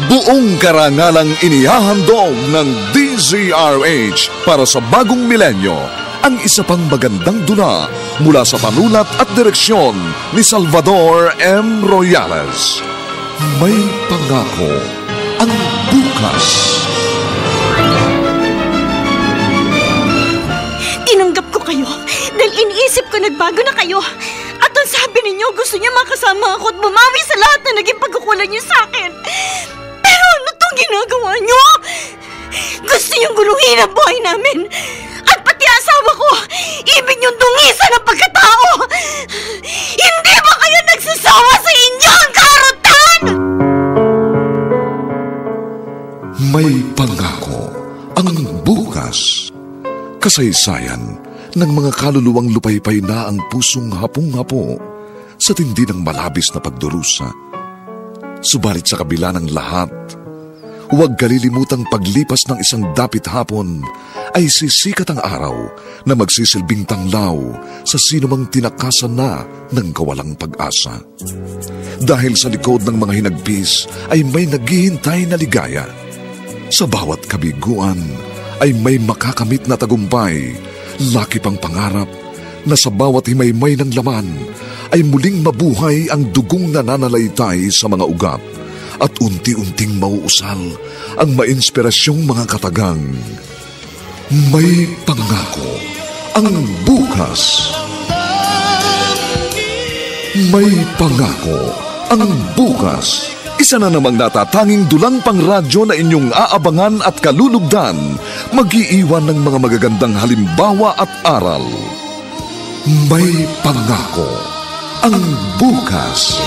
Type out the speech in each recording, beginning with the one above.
Buong karangalang inihahandog ng DZRH para sa bagong milenyo ang isa pang magandang dula mula sa panulat at direksyon ni Salvador M. Royales. May pangako ang bukas. Tinanggap ko kayo dahil iniisip ko nagbago na kayo. At ang sabi ninyo, gusto niyo makasama ako at bumawi sa lahat na naging pagkukulang niyo sa akin. Pero ano itong ginagawa niyo? Gusto niyong guluhin ang buhay namin. At pati asawa ko, ibig niyong dungisan ang pagkatao. Hindi ba kayo nagsasawa sa inyong karutan? May pangako ang bukas. Kasaysayan ng mga kaluluwang lupaypay na ang pusong hapong-hapo sa tindi ng malabis na pagdurusa. Subalit sa kabila ng lahat, huwag kalilimutang paglipas ng isang dapit hapon ay sisikat ang araw na magsisilbing tanglaw sa sinumang tinakasan na ng kawalang pag-asa. Dahil sa likod ng mga hinagpis ay may naghihintay na ligaya. Sa bawat kabiguan ay may makakamit na tagumpay, laki pang pangarap na sa bawat himaymay ng laman ay muling mabuhay ang dugong nananalaytay sa mga ugat at unti-unting mauusal ang mainspirasyong mga katagang. May pangako ang bukas. May pangako ang bukas. Isa na namang natatanging dulang pangradyo na inyong aabangan at kalulugdan, mag-iiwan ng mga magagandang halimbawa at aral. May pangako ang bukas.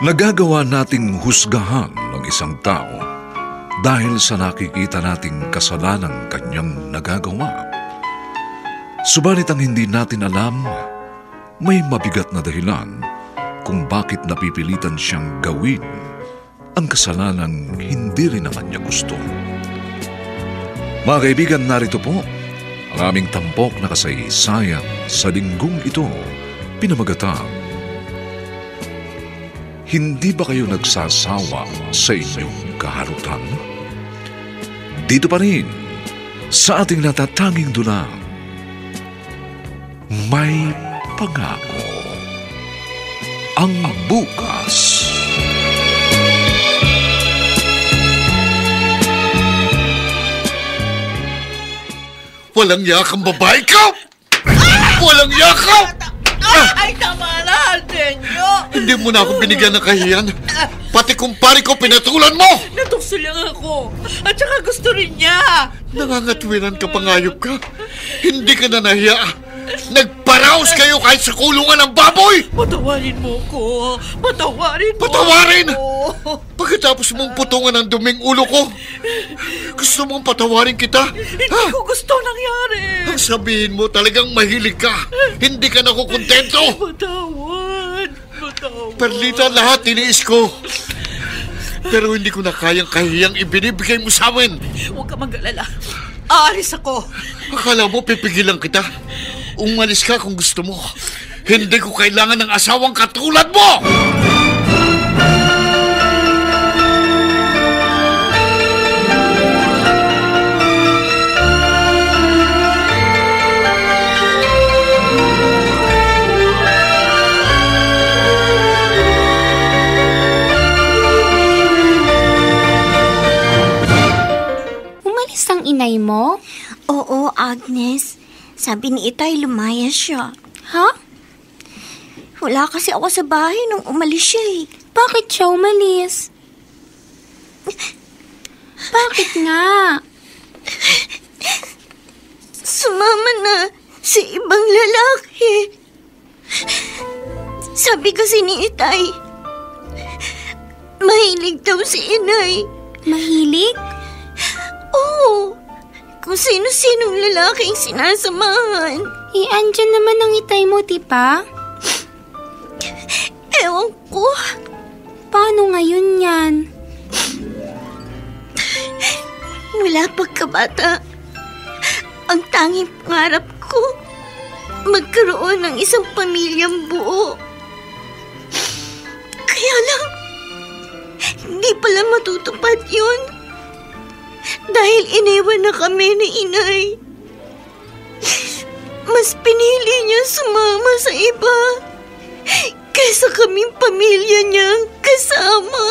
Nagagawa nating husgahan ng isang tao dahil sa nakikita nating kasalanang kanyang nagagawa. Subalit ang hindi natin alam, may mabigat na dahilan kung bakit napipilitan siyang gawin ang kasalanang hindi rin naman niya gusto. Mga kaibigan, narito po ang aming tampok na kasaysayan sa linggong ito, pinamagatang Hindi ba kayo nagsasawa sa inyong kaharutan? Dito pa rin, sa ating natatanging dulang, may pangako ang bukas. Walang yakang babae ka! Walang yaka! Ay, tama na, Ardenyo! Hindi mo na ako binigyan ng kahiyan. Pati kumpari ko pinatulan mo! Natukso lang ako. At saka gusto rin niya. Nangangatwiran ka, pangayop ka. Hindi ka na nahiya. Nagparaos kayo kahit sa kulungan ng baboy! Patawarin mo ko. Patawarin mo. Patawarin? Ako. Pagkatapos mong putungan ang duming ulo ko, gusto mong patawarin kita? Hindi ko gusto nangyari. Ang sabihin mo, talagang mahilig ka. Hindi ka nakukontento. Patawad. Perlita, lahat tiniis ko. Pero hindi ko na kayang kahiyang ibinibigay mo sa amin. Huwag ka mag-alala. Aalis ako. Akala mo pipigilan kita? Umalis ka kung gusto mo. Hindi ko kailangan ng asawang katulad mo! Umalis ang inay mo? Oo, Agnes. Sabi ni Itay, lumayas siya. Ha? Wala kasi ako sa bahay nung umalis siya eh. Bakit siya umalis? Bakit nga? Sumama na sa ibang lalaki. Sabi kasi ni Itay, mahilig daw si Inay. Mahilig? Oo. kung sino-sinong lalaking sinasamahan. Andyan naman ang itay mo, Tipa. Ewan ko. Paano ngayon yan? Mula pagkabata, ang tanging pangarap ko, magkaroon ng isang pamilyang buo. Kaya lang, hindi pala matutupad yun. Dahil iniwan na kami ni Inay. Mas pinili niya sumama sa iba kaysa kaming pamilya niyang kasama.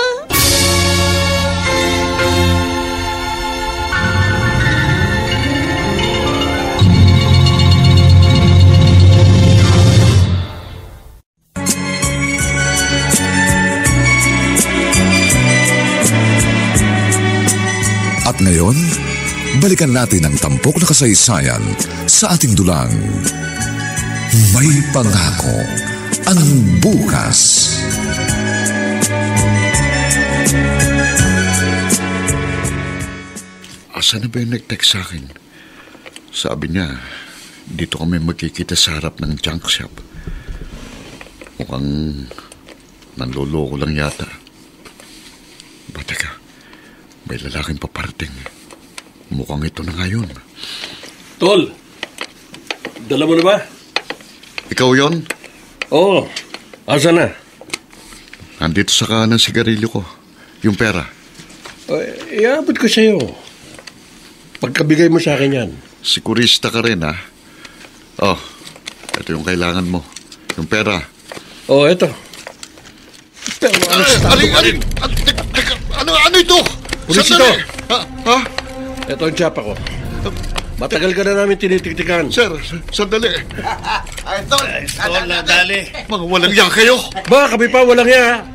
At ngayon, balikan natin ang tampok na kasaysayan sa ating dulang. May pangako ang bukas. Asa na ba yung nag-text sa akin? Sabi niya, dito kami magkikita sa harap ng junk shop. Mukhang nanloloko lang yata. Bata ka. May lalaking paparating. Mukhang ito na ngayon. Tol, dala mo na ba? Ikaw yon? Oo, asa na? Nandito sa kanan ng sigarilyo ko. Yung pera. Iabot ko sa'yo. Pagkabigay mo sa akin yan. Sikurista ka rin, ha? Oh, ito yung kailangan mo. Yung pera. Oo, eto. Pero Ano ito? Pulis ito. Ha? Ito ang tsapa ko. Matagal ka na namin tinitiktikan. Sir, sandali. Tol, dali. Mga walang yan kayo. Ba, kami pa walang ya.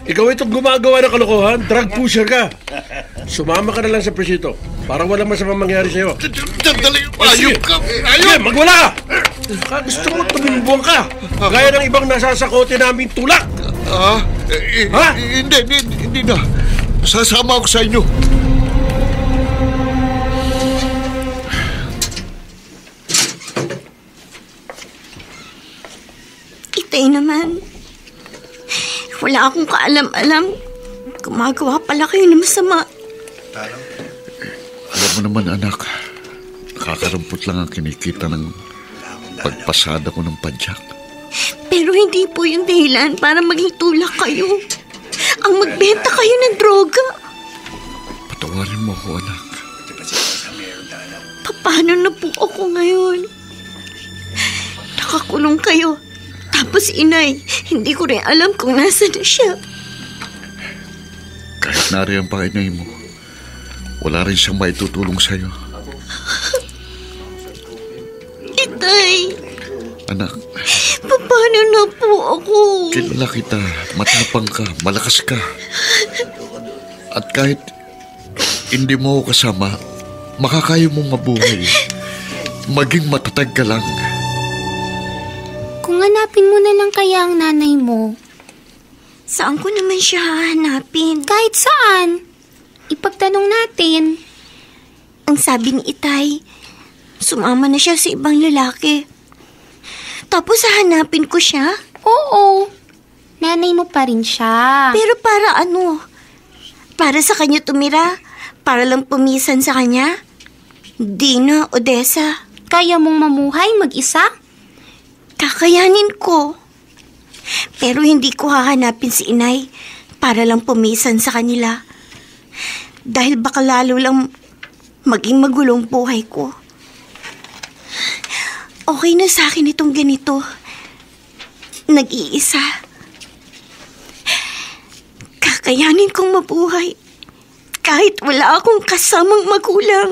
Ikaw itong gumagawa ng kalokohan, drug pusher ka. Sumama ka na lang sa presito para walang masamang mangyari sa'yo. Sandali, ayup ka. Sige, magwala ka. Gusto mo tumimbuang ka. Gaya ng ibang nasasakote namin tulak. Ha? Hindi na. Sasama ako sa inyo. Itay naman. Wala akong kaalam-alam. Gumagawa pala kayo ng masama. Alam mo naman, anak, nakakarampot lang ang kinikita ng pagpasada ko ng padyak. Pero hindi po yung dahilan para maging tulak kayo. Ang magbenta kayo ng droga. Patawarin mo ako, anak. Paano na po ako ngayon? Nakakulong kayo. Tapos Inay, hindi ko rin alam kung nasa na siya. Kahit nariyan pa inay mo, wala rin siyang maitutulong sa'yo. Itay, Anak, paano na po ako? kilala kita, matapang ka, malakas ka. At kahit hindi mo ako kasama, makakaya mong mabuhay. Maging matatag ka lang. Kung hanapin mo na lang kaya ang nanay mo. Saan ko naman siya hahanapin? Kahit saan. Ipagtanong natin. Ang sabi ni Itay, sumama na siya sa ibang lalaki. Tapos hahanapin ko siya? Oo. Nanay mo pa rin siya. Pero para ano? Para sa kanya tumira? Para lang pumisan sa kanya? Dina, Odessa. Kaya mong mamuhay mag-isa? Kakayanin ko. Pero hindi ko hahanapin si Inay para lang pumisan sa kanila. Dahil baka lalo lang maging magulong buhay ko. Okay na sa akin itong ganito. Nag-iisa. Kakayanin kong mabuhay kahit wala akong kasamang magulang.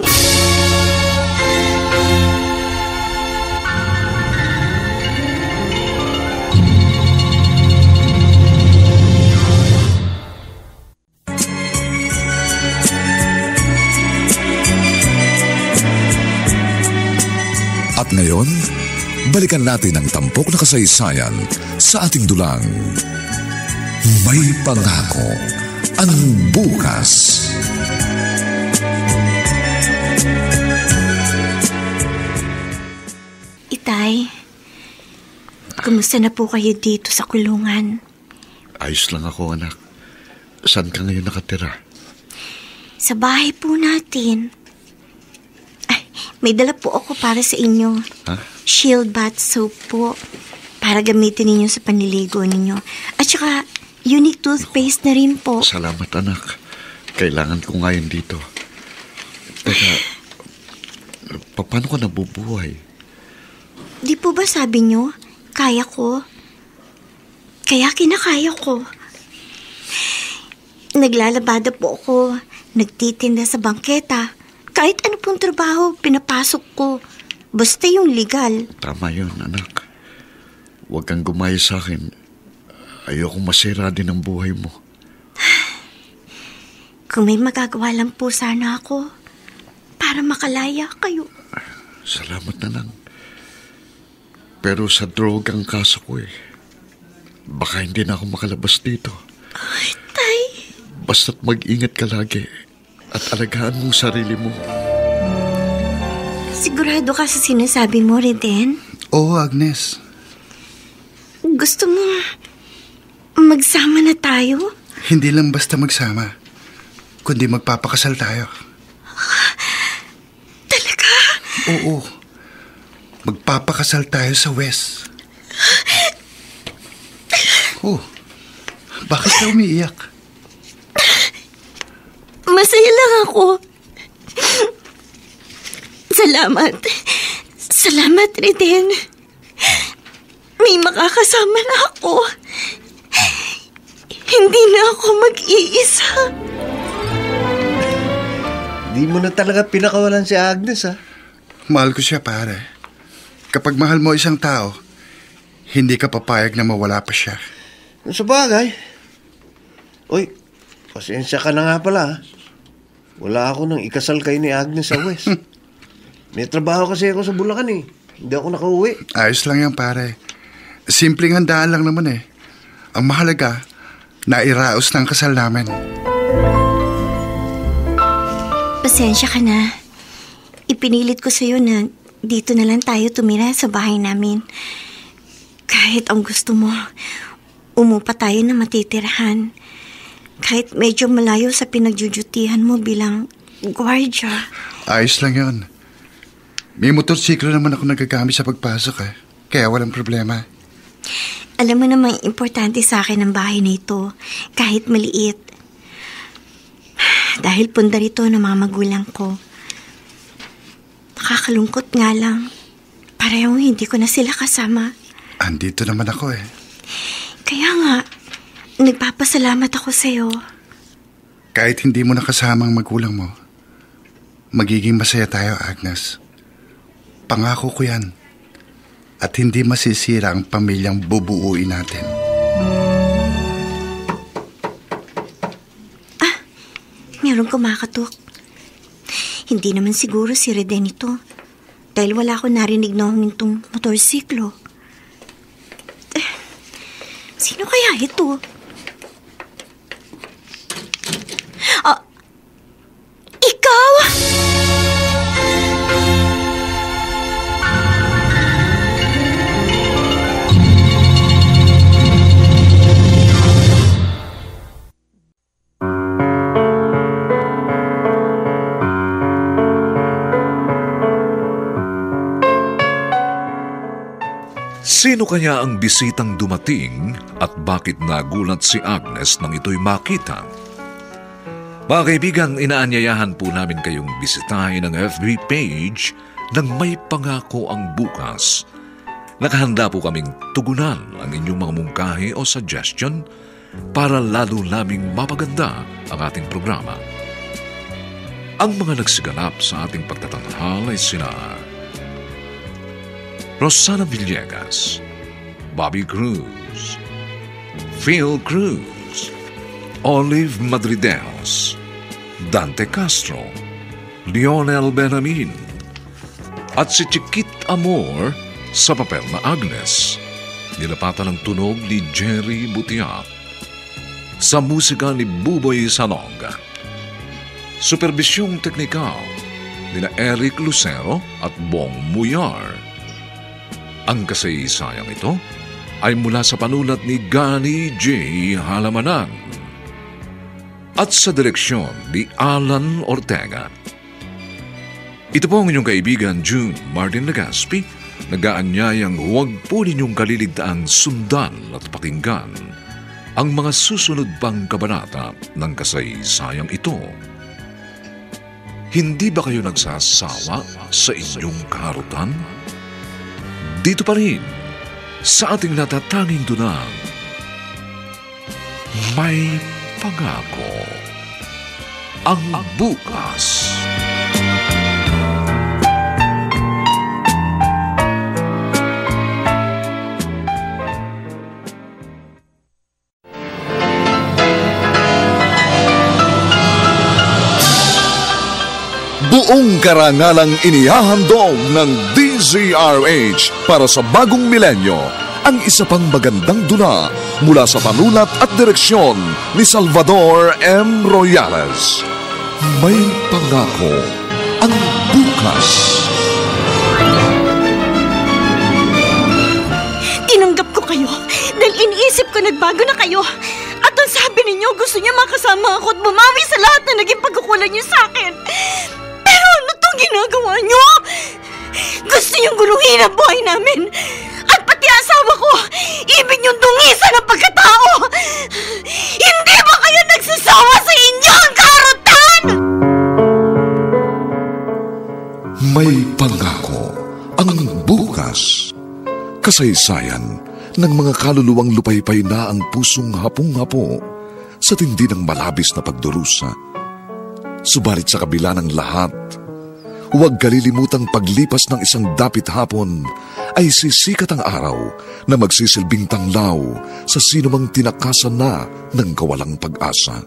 At ngayon, balikan natin ang tampok na kasaysayan sa ating dulang. May pangako ang bukas. Tay. Kumusta na po kayo dito sa kulungan? Ayos lang ako, anak. Saan ka ngayon nakatira? Sa bahay po natin. Ay, may dala po ako para sa inyo. Ha? Shield bath soap po. Para gamitin ninyo sa panliligo ninyo. At saka, unique toothpaste na rin po. Salamat, anak. Kailangan ko ngayon dito. Teka, paano ka nabubuhay? Di po ba sabi nyo, kaya ko? Kaya kinakaya ko. Naglalabada po ako. Nagtitinda sa bangketa. Kahit ano pong trabaho, pinapasok ko. Basta yung legal. Tama yun, anak. Huwag kang gumaya sa akin. Ayokong masira din ang buhay mo. Kung may magagawa lang po sana ako para makalaya kayo. Salamat na lang. Pero sa droga ang kaso ko eh. Baka hindi na ako makalabas dito. Ay, Tay. Basta't mag-ingat ka lagi at alagaan mo sarili mo. Sigurado ka sa sinasabi mo, Reden? Oo, Agnes. Gusto mo magsama na tayo? Hindi lang basta magsama, kundi magpapakasal tayo. Talaga? Oo. Magpapakasal tayo sa West. Oh, bakit ka umiiyak? Masaya lang ako. Salamat. Salamat, Reden. May makakasama na ako. Hindi na ako mag-iisa. Di mo na talaga pinakawalan si Agnes, ha? Mahal ko siya, pare. Kapag mahal mo isang tao, hindi ka papayag na mawala pa siya. Sa bagay. Uy, pasensya ka na nga pala, ha? Wala ako nang ikasal kayo ni Agnes sa West. May trabaho kasi ako sa Bulacan, eh. Hindi ako nakauwi. Ayos lang yan, pare. Simpleng handaan lang naman eh. Ang mahalaga, nairaos ng kasal namin. Pasensya ka na. Ipinilit ko sa'yo na dito na lang tayo tumira sa bahay namin. Kahit ang gusto mo, umupa tayo na matitirahan. Kahit medyo malayo sa pinagjujutihan mo bilang gwardya. Ayos lang yun. May motorsiklo naman ako nagagamit sa pagpasok eh. Kaya walang problema. Alam mo namang importante sa akin ang bahay na ito. Kahit maliit. Dahil pundar ito ng mga magulang ko. Nakakalungkot nga lang. Parehong hindi ko na sila kasama. Andito naman ako eh. Kaya nga, nagpapasalamat ako sa'yo. Kahit hindi mo nakasama ang magulang mo, magiging masaya tayo, Agnes. Pangako ko yan. At hindi masisira ang pamilyang bubuuin natin. Merong kumakatok. Hindi naman siguro si Reden ito. Dahil wala ko narinig na humintong motorsiklo. Sino kaya ito? Ikaw? Sino kaya ang bisitang dumating at bakit nagulat si Agnes nang ito'y makita? Mga kaibigan, inaanyayahan po namin kayong bisitahin ang FB page ng May Pangako ang Bukas. Nakahanda po kaming tugunan ang inyong mga mungkahi o suggestion para lalo naming mapaganda ang ating programa. Ang mga nagsiganap sa ating pagtatanghal ay sina Rosana Villegas, Bobby Cruz, Phil Cruz, Olive Madrideos, Dante Castro, Lionel Benamin, at si Chiquit Amor sa papel na Agnes. Nilapatan ng tunog ni Jerry Butiat. Sa musika ni Buboy Salong. Superbisyong teknikal nila Eric Lucero at Bong Muyar. Ang kasaysayang ito ay mula sa panulat ni Gani J. Halamanan at sa direksyon ni Alan Ortega. Ito po ang inyong kaibigan June Martin Legaspi, nag-aanyayang huwag po ninyong kaliligtaang sundan at pakinggan ang mga susunod pang kabanata ng kasaysayang ito. Hindi ba kayo nagsasawa sa inyong kaharutan? Dito pa rin, sa ating natatanging dunang, may pangako ang bukas. Buong karangalang inihahandog ng DZRH para sa bagong milenyo ang isa pang magandang dula mula sa panulat at direksyon ni Salvador M. Royales. May pangako ang bukas. Tinanggap ko kayo dahil iniisip ko nagbago na kayo. At ang sabi ninyo, gusto niyo makasama ako at bumawi sa lahat na naging pagkukulang niyo sa akin. Pero ano itong ginagawa niyo? Gusto niyong guluhin ang buhay namin. At pati asawa ko, ibig niyong dungisan ang pagkatao. Hindi ba kayo nagsasawa sa inyong karutan? May pangako ang bukas. Kasaysayan ng mga kaluluwang lupaypay na ang pusong hapong-hapo sa tindi ng malabis na pagdurusa. Subalit sa kabila ng lahat, huwag kalilimutang paglipas ng isang dapit hapon ay sisikat ang araw na magsisilbing tanglaw sa sinumang tinakasan na ng kawalang pag-asa.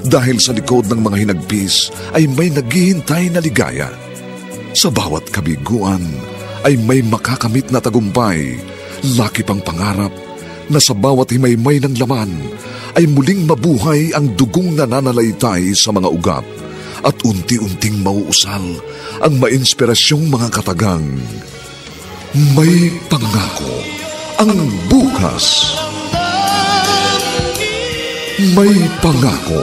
Dahil sa likod ng mga hinagpis ay may naghihintay na ligaya. Sa bawat kabiguan ay may makakamit na tagumpay, laki pang pangarap na sa bawat himaymay ng laman ay muling mabuhay ang dugong nananalaytay sa mga ugat at unti-unting mauusal ang mainspirasyong mga katagang. May pangako ang bukas. May pangako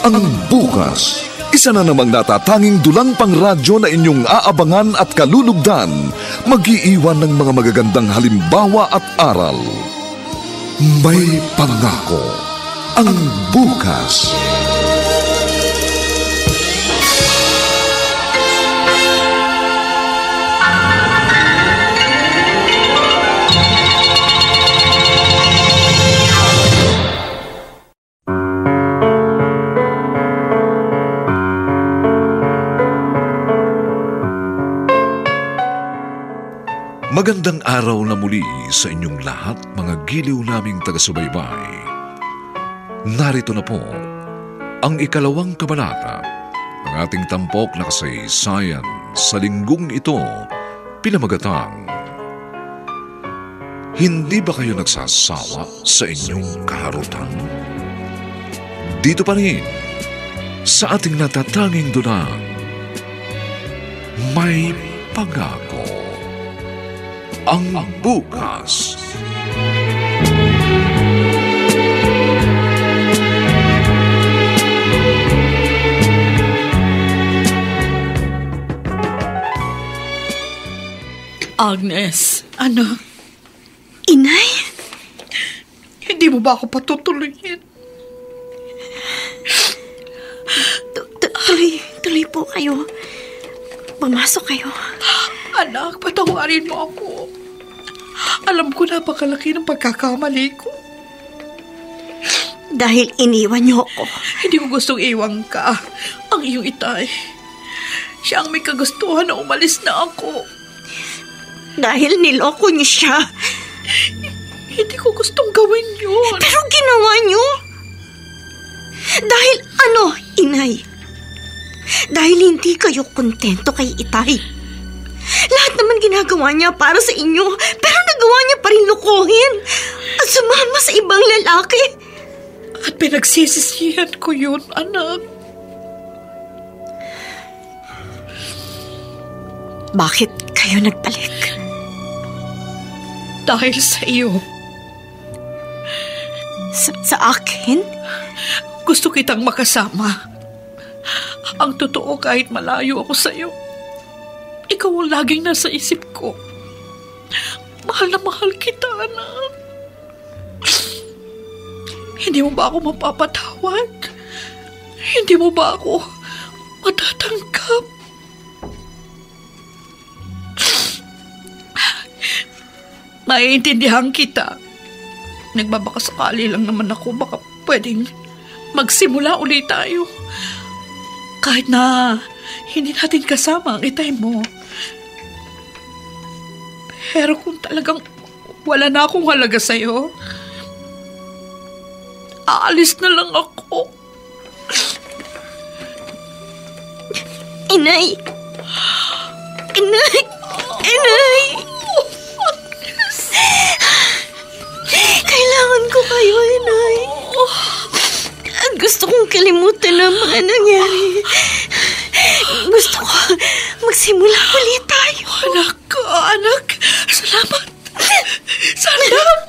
ang bukas. Isa na namang natatanging dulang pangradyo na inyong aabangan at kalulugdan, mag-iiwan ng mga magagandang halimbawa at aral. May pangako ang bukas. Magandang araw na muli sa inyong lahat, mga giliw naming taga-subaybay. Narito na po ang ikalawang kabanata ng ating tampok na kasaysayan sa linggong ito, pinamagatang Hindi ba kayo nagsasawa sa inyong kaharutan? Dito pa rin sa ating natatanging dunang, may pangako ang bukas. Agnes, anak. Inay? Hindi mo ba ako patutuloyin? Tuloy po kayo. Pumasok kayo. Anak, patawarin mo ako. Alam ko napakalaki ng pagkakamali ko. Dahil iniwan niyo ako. Hindi ko gustong iwan ka. Ang iyong itay. Siya ang may kagustuhan na umalis na ako. Dahil niloko niyo siya. Hindi ko gustong gawin yun. Pero ginawa niyo. Dahil ano, Inay? Dahil hindi kayo kontento kay Itay. Lahat naman ginagawa niya para sa inyo, pero nagawa niya pa rin lukuhin at sumama sa ibang lalaki. At pinagsisisihan ko yun, anak. Bakit kayo nagbalik? Dahil sa iyo. Sa akin? Gusto kitang makasama. Ang totoo, kahit malayo ako sa iyo, ikaw ang laging nasa isip ko. Mahal na mahal kita, anak. Hindi mo ba ako mapapatawad? Hindi mo ba ako matatanggap? Naiintindihan kita. Nagbabakasakali lang naman ako, baka pwedeng magsimula ulit tayo. Kahit na hindi natin kasama ang itay mo. Pero kung talagang wala na akong halaga sa'yo, aalis na lang ako. Inay! Inay! Inay! Kailangan ko kayo, Inay. At gusto kong kalimutan ang mga nangyari. Gusto ko magsimula ulit tayo. Anak, salamat. Salamat.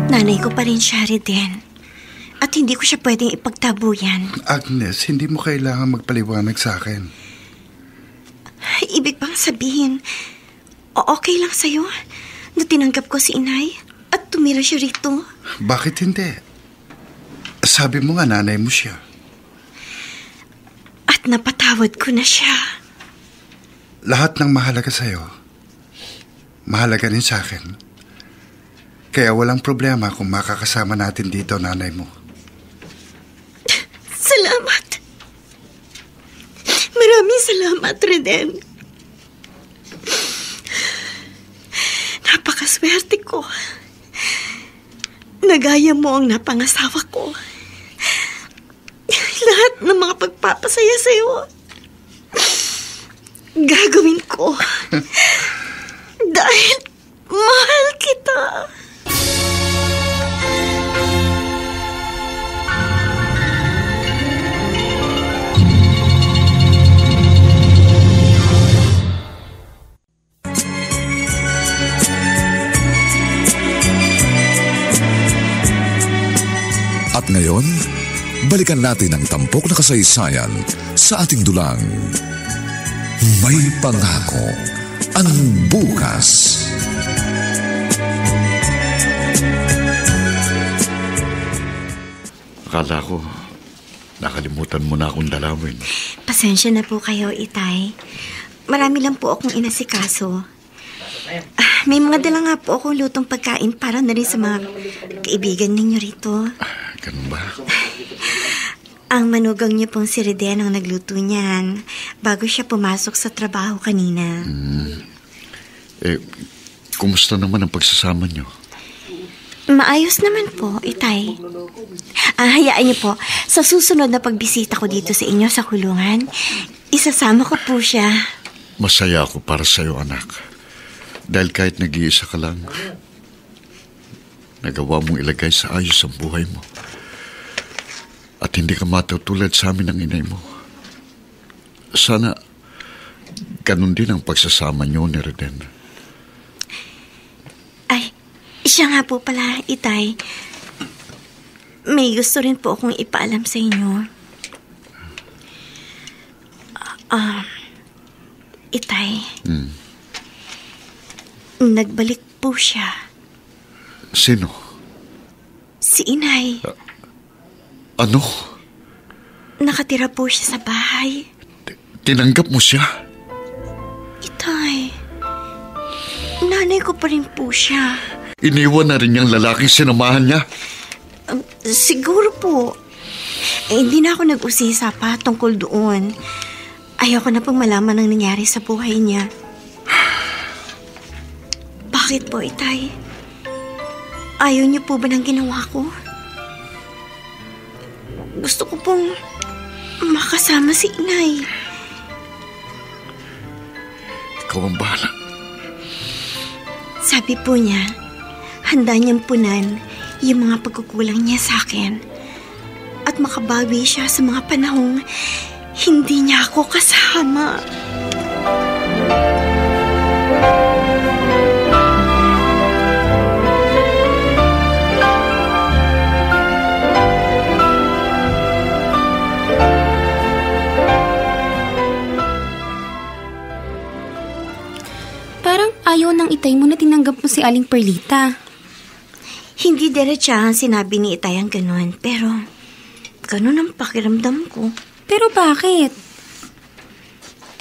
Nanay ko pa rin siya, Reden. At hindi ko siya pwedeng ipagtabuyan. Agnes, hindi mo kailangan magpaliwanag sa akin. Ibig bang sabihin, okay lang sa'yo na tinanggap ko si Inay at tumira siya rito? Bakit hindi? Sabi mo nga nanay mo siya. At napatawad ko na siya. Lahat ng mahalaga sa'yo, mahalaga rin sa akin. Kaya walang problema kung makakasama natin dito nanay mo. Salamat. Maraming salamat, Reden. Napakaswerte ko. Nagaya mo ang napangasawa ko. Lahat ng mga pagpapasaya sa'yo, gagawin ko. Dahil mahal kita. At ngayon, balikan natin ang tampok na kasaysayan sa ating dulang. May pangako ang bukas. Akala ko, nakalimutan mo na akong dalawin. Pasensya na po kayo, Itay. Marami lang po akong inasikaso. May mga dala nga po akong lutong pagkain para na rin sa mga kaibigan ninyo rito. Ganun ba? Ang manugang niyo pong si Reden ang nagluto niyan bago siya pumasok sa trabaho kanina. Kumusta naman ang pagsasama niyo? Maayos naman po, Itay. Hayaan niyo po, sa susunod na pagbisita ko dito sa inyo sa kulungan, isasama ko po siya. Masaya ako para sa'yo, anak. Dahil kahit nag-iisa ka lang, nagawa mong ilagay sa ayos ang buhay mo. At hindi ka matutulad sa amin ng inay mo. Sana, ganun din ang pagsasama niyo ni Reden. Ay, siya nga po pala, Itay. May gusto rin po akong ipaalam sa inyo. Itay. Nagbalik po siya. Sino? Si Inay. Ano? Nakatira po siya sa bahay. Tinanggap mo siya? Itay, nanay ko pa rin po siya. Iniwan na rin niyang lalaking sinamahan niya? Siguro po. Hindi na ako nag-usisa pa tungkol doon. Ayoko na pong malaman ang nangyari sa buhay niya. Bakit po, Itay? Ayaw niyo po ba ng ginawa ko? Gusto ko pong makasama si Inay. Ikaw ang bahala. Sabi po niya, handa niyang punan yung mga pagkukulang niya sa akin at makabawi siya sa mga panahong hindi niya ako kasama. ayaw ng itay mo na tinanggap mo si Aling Perlita? Hindi diretsahan sinabi ni Itay ang ganun, pero ganun ang pakiramdam ko. Pero bakit?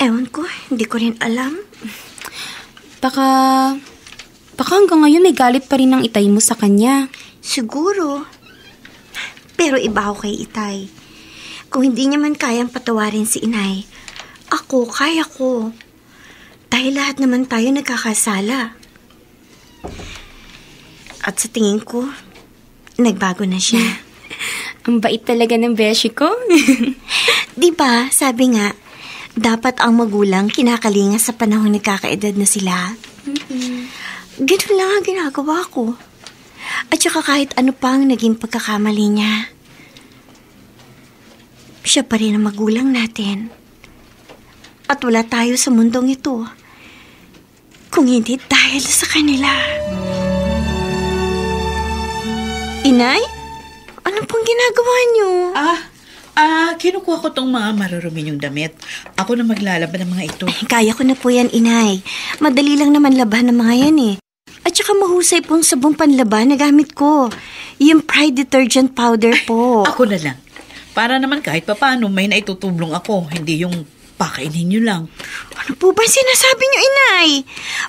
Ewan ko, hindi ko rin alam. Baka hanggang ngayon may galit pa rin ang itay mo sa kanya. Siguro. Pero iba ako kay Itay. Kung hindi niya man kayang patawarin si Inay, ako, kaya ko. Dahil lahat naman tayo nagkakasala. At sa tingin ko, nagbago na siya. Ang bait talaga ng beshi ko. Diba, sabi nga, dapat ang magulang kinakalinga sa panahon nagkakaedad na sila. Ganun lang ang ginagawa ko. At saka kahit ano pang naging pagkakamali niya, siya pa rin ang magulang natin. At wala tayo sa mundong ito kung hindi dahil sa kanila. Inay? Ano pong ginagawa niyo? Kinukuha ko tong mga marurumi yung damit. Ako na maglalaban ng mga ito. Kaya ko na po yan, Inay. Madali lang naman laban ng mga yan eh. At saka mahusay pong sabong panlaban na gamit ko. Yung Pride detergent powder po. Ako na lang. Para naman kahit papaano may naitutublong ako. Hindi yung pakainin nyo lang. Ano po ba sinasabi niyo, Inay?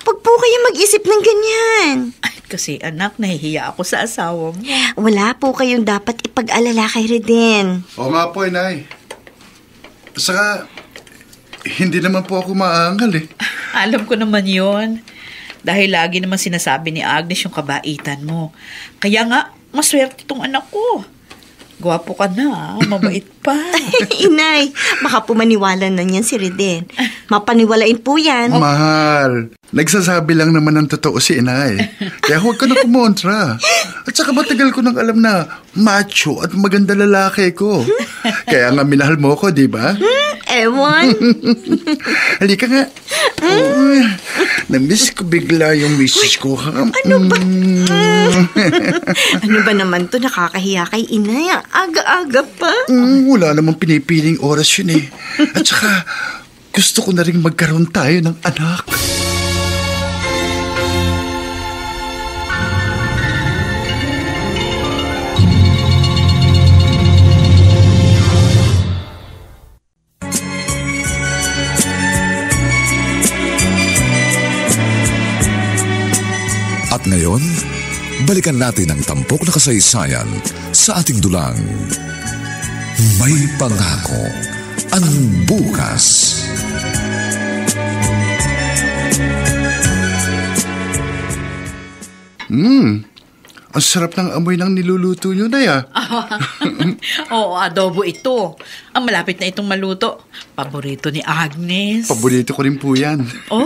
Huwag po kayo mag-isip ng ganyan. Ay, kasi anak, nahihiya ako sa asawa mo. Wala po kayong dapat ipag-alala kay Reden. Oo nga po, Inay. Saka, hindi naman po ako maangal eh. Alam ko naman yon. Dahil lagi naman sinasabi ni Agnes yung kabaitan mo. Kaya nga, maswerte itong anak ko. Gwapo ka na, mabait pa. Inay, baka po maniwala na niyan si Reden. Mapaniwalain po yan. Mahal, nagsasabi lang naman ng totoo si Inay. Kaya huwag ka na kumontra. At saka matagal ko nang alam na macho at maganda lalaki ko. Kaya nga minahal mo ko, di ba? Ewan. Halika nga. Na-miss ko bigla yung misis ko. Ano ba? Ano ba naman to? Nakakahiya kay Inay. Aga-aga pa. Wala namang pinipiling oras yun eh. At saka, gusto ko na rin magkaroon tayo ng anak. At ngayon, balikan natin ang tampok na kasaysayan sa ating dulang. May pangako ang bukas. Ang sarap ng amoy ng niluluto nyo na ya. Oo, adobo ito. Ang malapit na itong maluto. Paborito ni Agnes. Paborito ko rin po yan. Oh,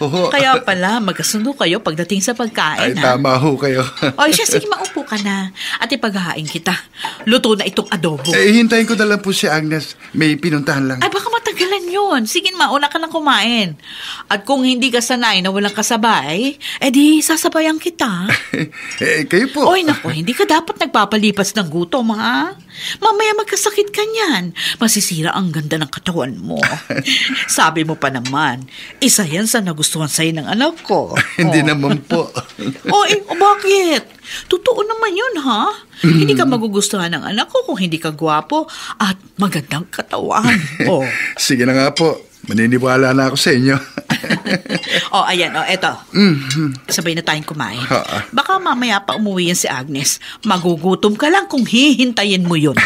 Oo. kaya pala magkasundo kayo pagdating sa Ay, pagkain. ha? tama ho kayo. O siya, sige, maupo ka na. At ipaghahain kita. Luto na itong adobo. Hintayin ko na lang po si Agnes. May pinuntahan lang. Ay, baka matagalan yun. Sige, mauna ka nang kumain. At kung hindi ka sanay na walang kasabay, edi sasabayan kita. Kayo po. Oy, naku, hindi ka dapat nagpapalipas ng gutom, ha? Mamaya magkasakit ka niyan. Masisira ang ganda ng katawan mo. Sabi mo pa naman, isa yan sa nagustuhan sa'yo ng anak ko. Hindi naman po. Bakit? Totoo naman yun, ha? Hindi ka magugustuhan ng anak ko kung hindi ka gwapo at magandang katawan. Sige na nga po. Maniniwala na ako sa inyo. Ayan, eto. Sabay na tayong kumain. Baka mamaya pa umuwi yan si Agnes. Magugutom ka lang kung hihintayin mo yun.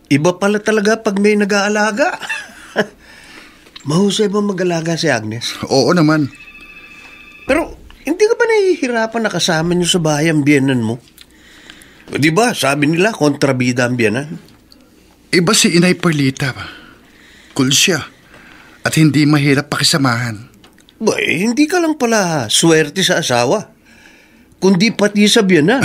Iba pala talaga pag may nag-aalaga. Mahusay ba mag-alaga si Agnes? Oo naman. Pero hindi ka ba nahihirapan na kasama niyo sa bahay ang biyenan mo? O di ba, sabi nila, kontrabida ang biyenan. Iba si Inay Perlita. Cool siya. At hindi mahirap pakisamahan. Hindi ka lang pala swerte sa asawa. Kundi pati sa biyenan.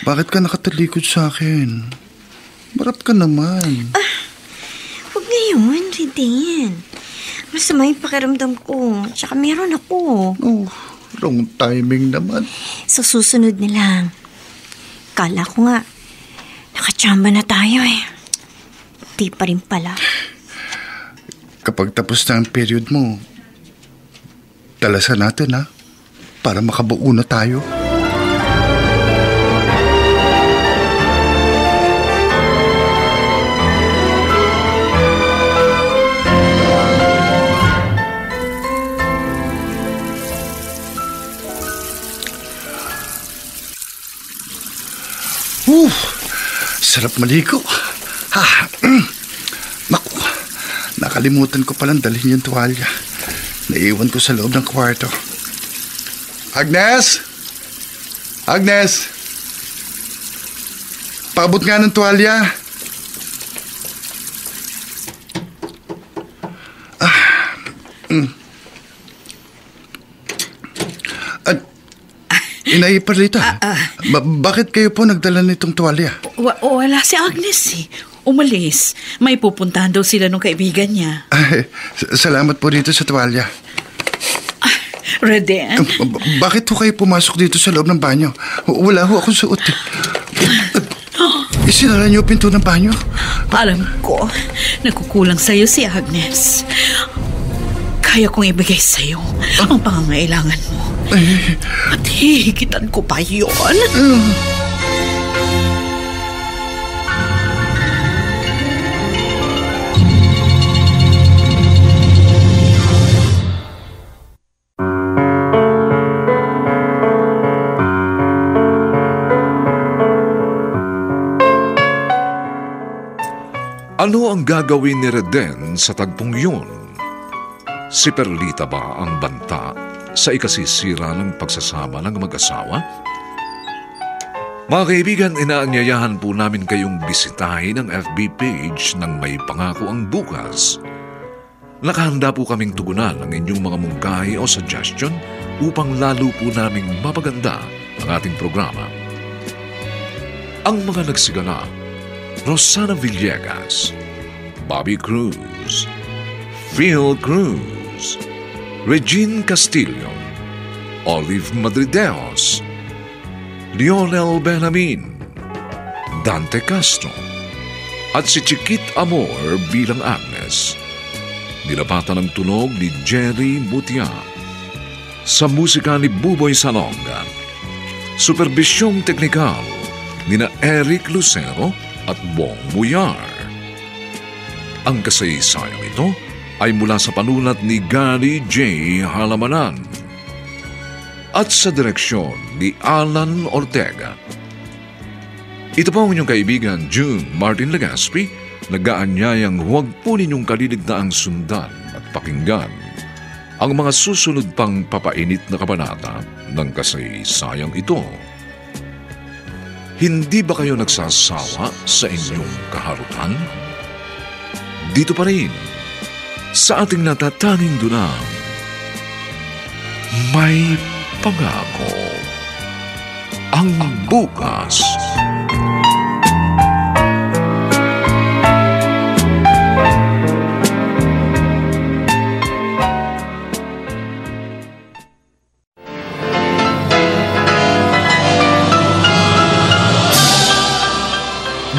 Bakit ka nakatalikod sa akin? Marap ka naman. Huwag ngayon, Reden. Masama yung pakiramdam ko. Tsaka meron ako. Oh, wrong timing naman. Sa susunod na lang. Kala ko nga, nakachamba na tayo eh. Di pa rin pala. Kapag tapos na ang period mo, dalasan natin ha, para makabuo na tayo. Sarap maligo. Naku, nakalimutan ko palang dalhin yung tuwalya. Naiwan ko sa loob ng kwarto. Agnes! Agnes! Paabot nga ng tuwalya. Inay Perlita, bakit kayo po nagdala nitong tuwalya? Wala si Agnes eh. Umalis. May pupuntahan daw sila nung kaibigan niya. Salamat po dito sa tuwalya. Reden? Bakit ho kayo pumasok dito sa loob ng banyo? Wala ho akong suot. Isinara niyo pinto ng banyo? Alam ko, nagkukulang sa'yo si Agnes. Kaya kong ibigay sa'yo ang pangangailangan mo. At hihigitan ko pa yun. Ano ang gagawin ni Reden sa tagpong yun? Si Perlita ba ang banta sa ikasisira ng pagsasama ng mag-asawa? Mga kaibigan, inaanyayahan po namin kayong bisitahin ang FB page ng May Pangako ang Bukas. Nakahanda po kaming tugunan ang inyong mga mungkahi o suggestion upang lalo po naming mapaganda ang ating programa. Ang mga nagsigala: Rosana Villegas, Bobby Cruz, Phil Cruz, Regine Castillo, Olive Madrideos, Lionel Benjamin, Dante Castro, at si Chiquit Amor bilang Agnes. Nilapatan ng tunog ni Jerry Mutia. Sa musika ni Buboy Salonga. Superbisyong teknikal ni na Eric Lucero at Bong Muyar. Ang kasaysayang ito ay mula sa panulat ni Gary J. Halamanan at sa direksyon ni Alan Ortega. Ito po ang inyong kaibigan June Martin Legaspi, nag-aanyayang huwag po ninyong kaliligtaang sundan at pakinggan ang mga susunod pang papainit na kabanata ng kasaysayang ito. Hindi ba kayo nagsasawa sa inyong kaharutan? Dito pa rin, sa ating natatanging dunang, May Pangako ang Bukas.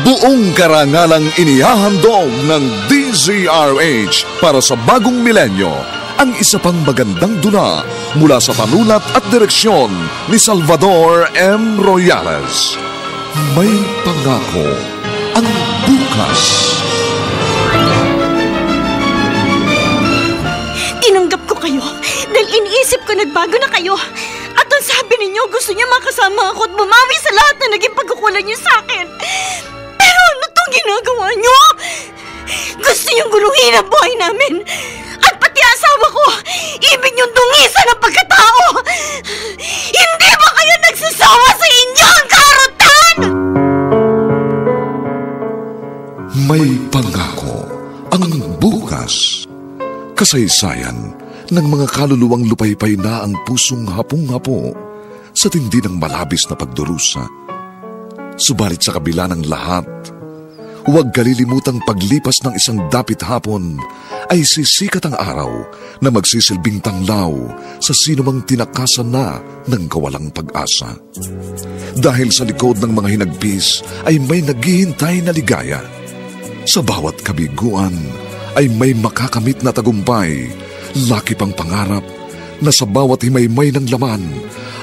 Buong karangalang inihahandog ng DZRH para sa bagong milenyo ang isa pang magandang dula mula sa panulat at direksyon ni Salvador M. Royales. May Pangako ang Bukas. Tinanggap ko kayo dahil iniisip ko nagbago na kayo. At ang sabi ninyo, gusto niyo makasama ako at bumawi sa lahat na naging pagkukulang niyo sa akin. Pero ano itong ginagawa niyo? Gusto niyong guluhin ang buhay namin. At pati asawa ko, ibig niyong dungisan ang pagkatao. Hindi ba kayo nagsasawa sa inyong karutan? May Pangako ang Bukas. Kasaysayan ng mga kaluluwang lupaypay na ang pusong hapong-hapo sa tindi ng malabis na pagdurusa. Subalit sa kabila ng lahat, huwag kalilimutang paglipas ng isang dapit hapon ay sisikat ang araw na magsisilbing tanglaw sa sinumang tinakasan na ng kawalang pag-asa. Dahil sa likod ng mga hinagpis ay may naghihintay na ligaya. Sa bawat kabiguan ay may makakamit na tagumpay, laki pang pangarap na sa bawat himaymay ng laman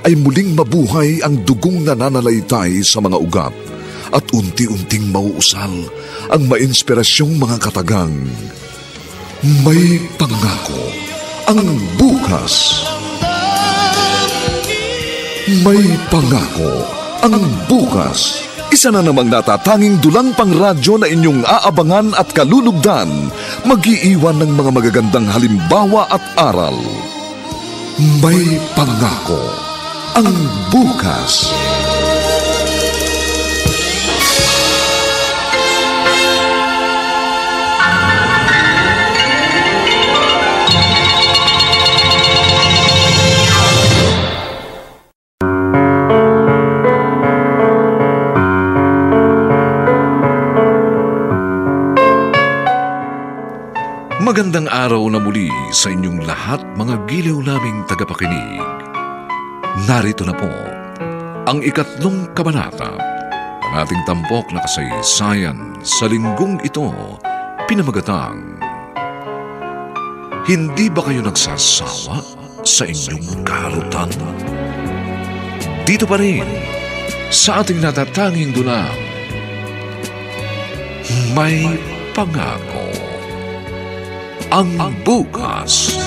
ay muling mabuhay ang dugong nananalaytay sa mga ugat at unti-unting mauusal ang mainspirasyong mga katagang. May pangako ang bukas. May pangako ang bukas. Isa na namang natatanging dulang pangradyo na inyong aabangan at kalulugdan, mag-iiwan ng mga magagandang halimbawa at aral. May pangako ang bukas. Magandang araw na muli sa inyong lahat, mga giliw naming tagapakinig. Narito na po ang 3 kabanata ng ating tampok na kasaysayan sa linggong ito, pinamagatang Hindi ba kayo nagsasawa sa inyong kaharutan? Dito pa rin sa ating natatanging dulang, May Pangako ang bukas.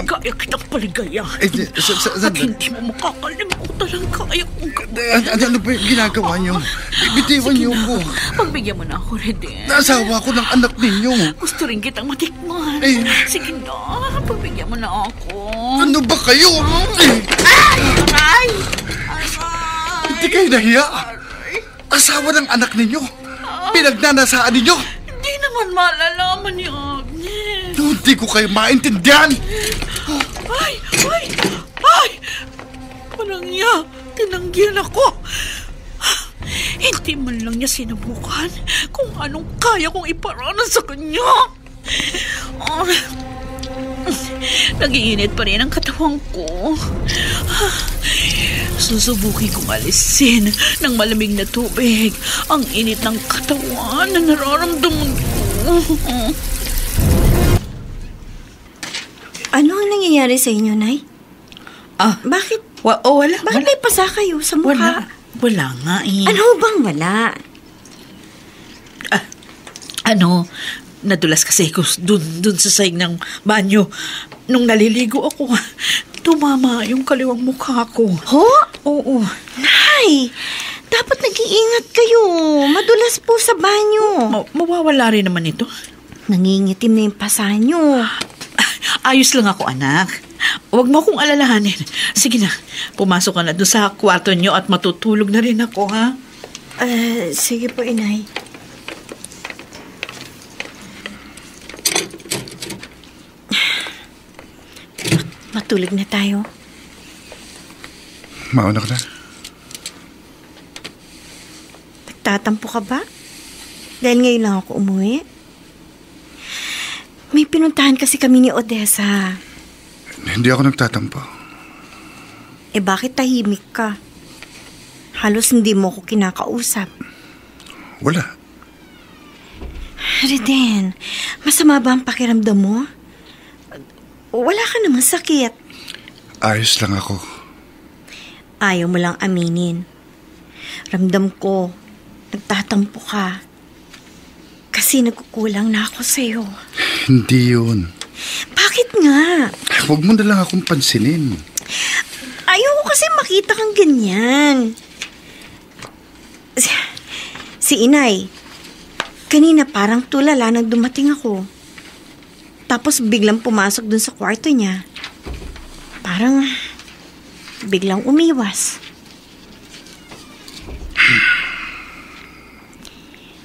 Kaya kitang paligaya. At hindi mo makakalimutan ang kaya kong gawin. Ano ba yung ginagawa niyo? Bitiwan niyo ko. Pagbigyan mo na ako, Reden. Nasawa ko ng anak ninyo. Gusto rin kitang matikman. Sige na, pagbigyan mo na ako. Ano ba kayo? Ay! Hindi kayo nahiya. Asawa ng anak ninyo. Pinagnanasaan ninyo. Hindi naman malalaman ni Agnes. Hindi ko kayo maintindihan. Ay! Walang niya. Tinanggihan ako. Hindi man lang niya sinubukan kung anong kaya kong iparanan sa kanya. Nag-iinit pa rin ang katawan ko. Susubukin kong alisin ng malamig na tubig ang init ng katawan na nararamdaman ko. Ano ang nangyayari sa inyo, Nay? Bakit? Wala. Bakit may pasa kayo sa mukha? Wala nga eh. Ano bang wala? Nadulas kasi ako dun sa sahig ng banyo. Nung naliligo ako, tumama yung kaliwang mukha ko. Ho? Oo. Nay, dapat nag-iingat kayo. Madulas po sa banyo. Mawawala rin naman ito. Nangingitim na yung pasa nyo. Ayos lang ako, anak. Huwag mo akong alalahanin. Sige na, pumasok ka na doon sa kwarto nyo at matutulog na rin ako, ha? Sige po, Inay. Matulog na tayo. Mauna ka na. Nagtatampo ka ba? Dahil ngayon lang ako umuwi? May pinuntahan kasi kami ni Odessa. Hindi ako nagtatampo. Bakit tahimik ka? Halos hindi mo ako kinakausap. Wala. Reden, masama ba ang pakiramdam mo? Wala ka namang sakit. Ayos lang ako. Ayaw mo lang aminin. Ramdam ko, nagtatampo ka. Kasi nagkukulang na ako sa'yo. Hindi yun. Bakit nga? Huwag mo na lang akong pansinin. Ayaw ko kasi makita kang ganyan. Si Inay, kanina parang tulala nang dumating ako. Tapos biglang pumasok dun sa kwarto niya. Parang biglang umiwas.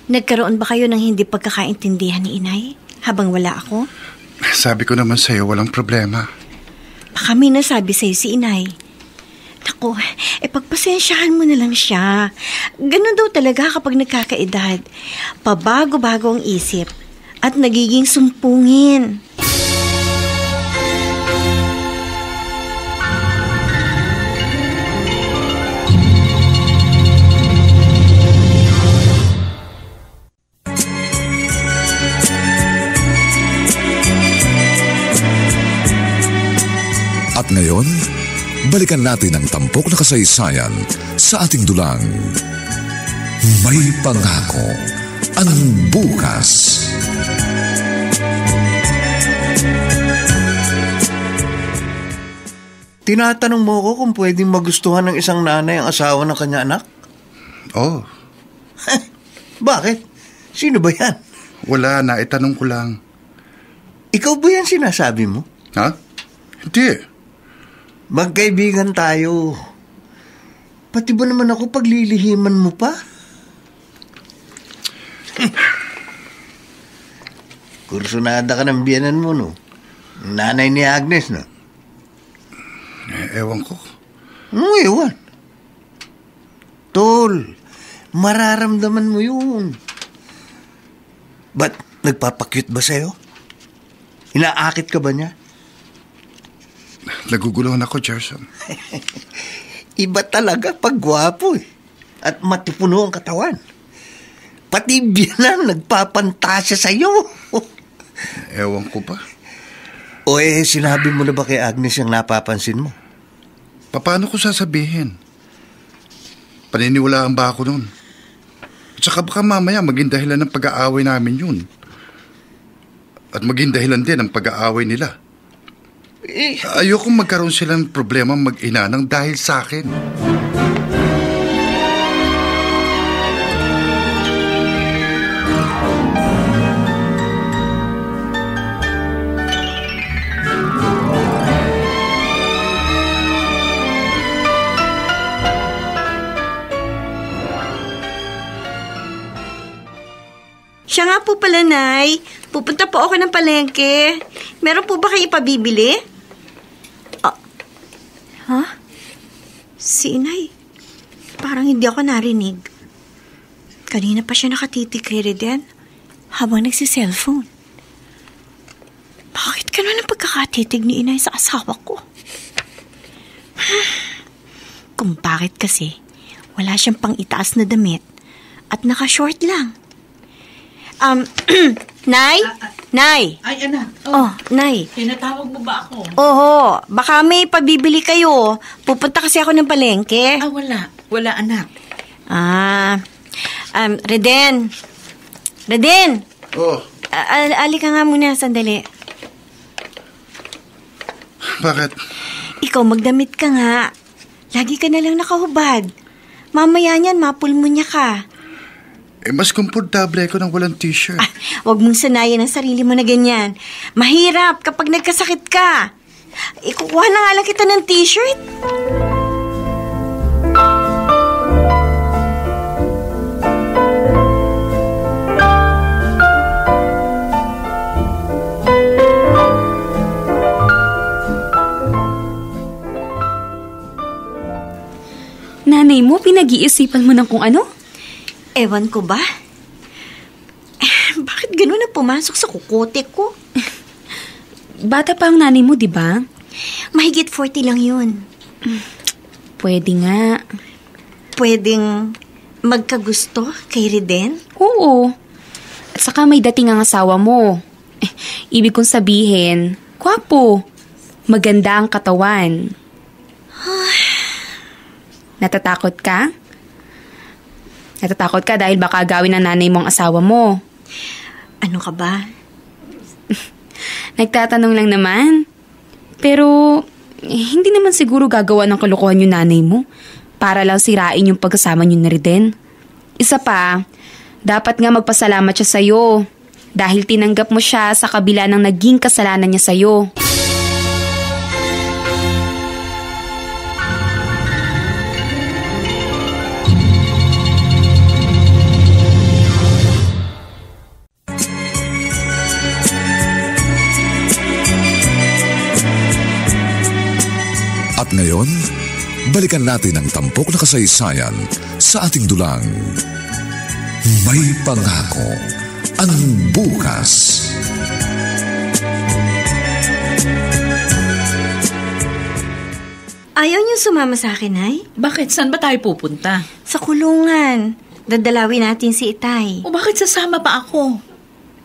Nagkaroon ba kayo ng hindi pagkakaintindihan ni inay habang wala ako? Sabi ko naman sa'yo, walang problema. Baka may nasabi sa'yo si inay. Naku, pagpasensyahan mo na lang siya. Ganun daw talaga kapag nagkakaedad. Pabago-bago ang isip at nagiging sumpungin. At ngayon, balikan natin ang tampok na kasaysayan sa ating dulang. May pangako ang bukas. Tinatanong mo ko kung pwedeng magustuhan ng isang nanay ang asawa ng kanya anak? Oh, Bakit? Sino ba yan? wala na, itanong ko lang. Ikaw ba yan sinasabi mo? Ha? Hindi. Magkaibigan tayo. Pati ba naman ako paglilihiman mo pa? Kursunada ka ng biyanan mo, no? Nanay ni Agnes, no? Ewan ko. Ewan. Tol, mararamdaman mo yun. Ba't nagpapakyut ba sa'yo? Inaakit ka ba niya? Naguguluhan ako, Gerson. Iba talaga pag gwapo eh. At matipuno ang katawan. Pati biyanan nagpapantasya sa'yo. Ewan ko pa. O sinabi mo na ba kay Agnes yung napapansin mo? Paano ko sasabihin? Paniniwalaan ba ako nun? At saka baka mamaya maging dahilan ng pag-aaway namin yun. At maging dahilan din ng pag-aaway nila. Ayokong magkaroon sila ng problema mag-ina ng dahil sa akin. Siya nga po pala, Nay. Pupunta po ako ng palengke. Meron po ba kayo ipabibili? Ha? Si Inay. Parang hindi ako narinig. Kanina pa siya nakatitig kay Reden habang nagsiselfone. Bakit ganun ang pagkakatitig ni Inay sa asawa ko? Kung bakit kasi wala siyang pang itaas na damit at naka-short lang. Nay? Nay? Ay, anak. Oh, Nay. Tinatawag mo ba ako? Oo, baka may pabibili kayo. Pupunta kasi ako ng palengke. Wala. Wala, anak. Reden. Reden! Oh, Ali ka nga muna, sandali. bakit? Ikaw, magdamit ka nga. Lagi ka na lang nakahubad. Mamaya niyan, mapulmonya ka. Mas komportable ako nang walang t-shirt. Huwag mong sanayan ang sarili mo na ganyan. Mahirap kapag nagkasakit ka. Ikukuha na nga lang kita ng t-shirt. Nanay mo, pinag-iisipan mo ng kung ano? Ewan ko ba? Bakit ganun na pumasok sa kukote ko? Bata pa ang nanay mo, di ba? Mahigit 40 lang yun. Pwede nga. Pwedeng magkagusto kay Reden? Oo. At saka may dating ang asawa mo. Ibig kong sabihin, gwapo. Maganda ang katawan. Natatakot ka? Natatakot ka dahil baka gawin ng nanay mo ang asawa mo. Ano ka ba? Nagtatanong lang naman. Pero, hindi naman siguro gagawa ng kalokohan yung nanay mo para lang sirain yung pagkasama niyo na Reden. Isa pa, dapat nga magpasalamat siya sa'yo dahil tinanggap mo siya sa kabila ng naging kasalanan niya sa'yo. At ngayon, balikan natin ang tampok na kasaysayan sa ating dulang. May pangako ang bukas. Ayaw niyo sumama sa akin, Nay? Bakit? Saan ba tayo pupunta? Sa kulungan. Dadalawin natin si Itay. O bakit sasama pa ako?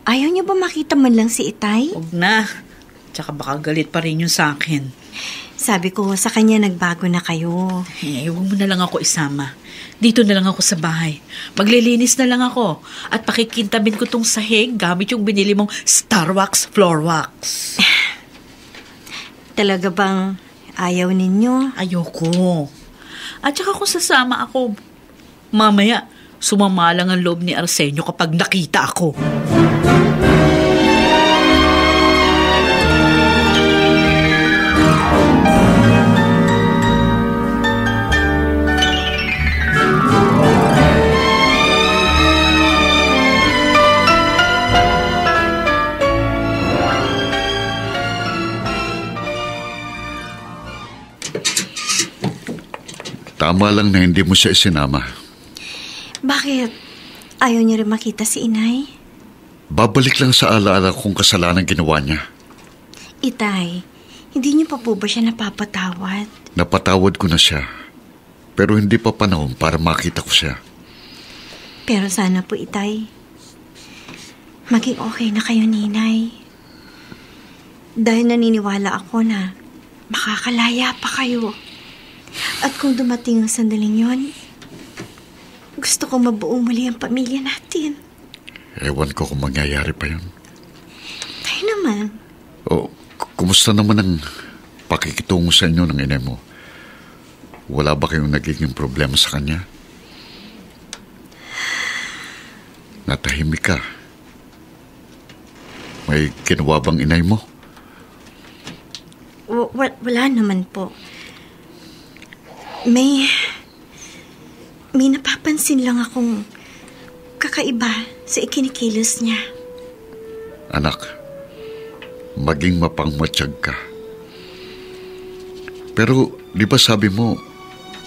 Ayaw niyo ba makita man lang si Itay? Huwag na. Tsaka baka galit pa rin yun sa akin. Sabi ko sa kanya nagbago na kayo. Huwag mo na lang ako isama. Dito na lang ako sa bahay. Maglilinis na lang ako. At pakikintabin ko tong sahig gamit yung binili mong Star Wax Floor Wax. Talaga bang ayaw ninyo? Ayoko. At saka kung sasama ako, mamaya sumama lang ang loob ni Arsenio kapag nakita ako. Tama lang na hindi mo siya isinama. Bakit? Ayaw niyo rin makita si Inay? Babalik lang sa alaala kung kasalanan ginawa niya. Itay, hindi niyo pa po ba siya napapatawad? Napatawad ko na siya. Pero hindi pa panahon para makita ko siya. Pero sana po, Itay, maging okay na kayo ni Inay. Dahil naniniwala ako na makakalaya pa kayo. At kung dumating ang sandaling yon, gusto ko mabuo muli ang pamilya natin. Ewan ko kung mangyayari pa yun. Tayo naman. Kumusta naman ang pakikitungo sa inyo ng inay mo? Wala ba kayong nagiging problema sa kanya? Natahimik ka. May ginawa bang inay mo? Wala naman po. May napapansin lang akong kakaiba sa ikinikilos niya. Anak, maging mapangmatsyag ka. Pero di ba sabi mo,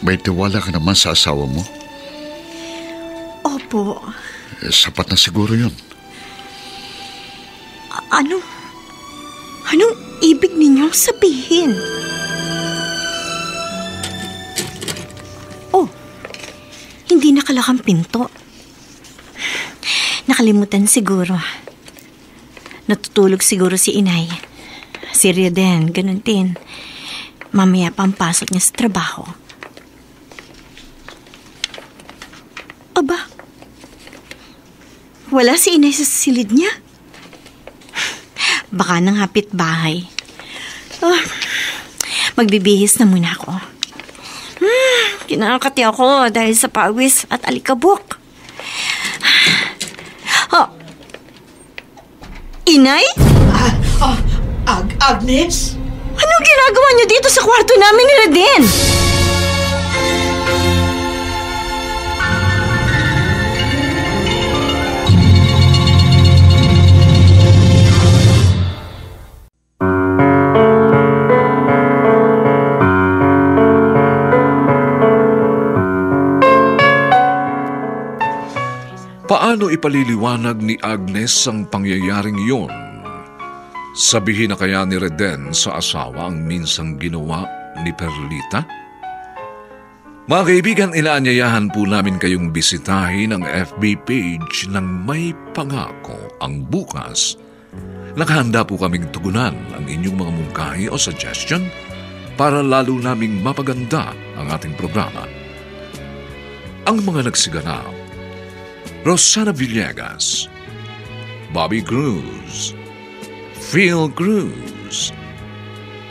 may tiwala ka naman sa asawa mo? Opo. Sapat na siguro yun. Anong ibig ninyong sabihin? Hindi nakalakang pinto. Nakalimutan siguro. Natutulog siguro si Inay. Si Ria din, ganun din. Mamaya pa ang pasok niya sa trabaho. Aba, wala si Inay sa silid niya. Baka nang hapit bahay. Magbibihis na muna ako. Kinakati ako dahil sa pawis at alikabok. Inay? Agnes? Anong ginagawa niyo dito sa kwarto namin ni Raden? Paano ipaliliwanag ni Agnes ang pangyayaring iyon? Sabihin na kaya ni Reden sa asawa ang minsang ginawa ni Perlita? Mga kaibigan, inaanyayahan po namin kayong bisitahin ang FB page ng May Pangako ang Bukas. Nakahanda po kaming tugunan ang inyong mga mungkahi o suggestion para lalo naming mapaganda ang ating programa. Ang mga nagsiganap: Rosana Villegas, Bobby Cruz, Phil Cruz,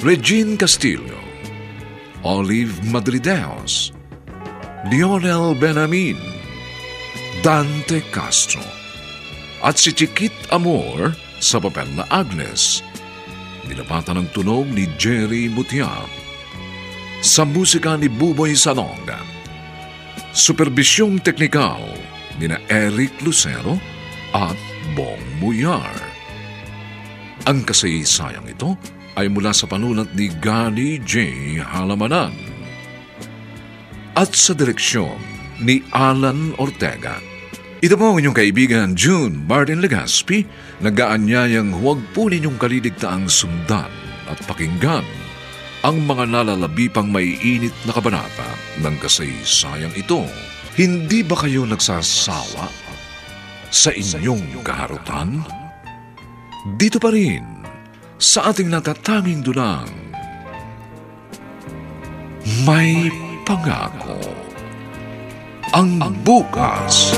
Regine Castillo, Olive Madrideos, Lionel Benamin, Dante Castro, at si Chiquit Amor sa papel na Agnes. Nilapatan ng tunog ni Jerry Mutia. Sa musika ni Buboy Salonga. Superbisyong teknikal nina Eric Lucero at Bong Muyar. Ang kasaysayang ito ay mula sa panulat ni Gani J. Halamanan at sa direksyon ni Alan Ortega. Ito po ang inyong kaibigan June Martin Legaspi, nag-aanyayang huwag po ninyong kaliligtaang sundan at pakinggan ang mga nalalabipang maiinit na kabanata ng kasaysayang ito. Hindi ba kayo nagsasawa sa inyong kaharutan? Dito pa rin sa ating natatanging dulang, may pangako ang bukas.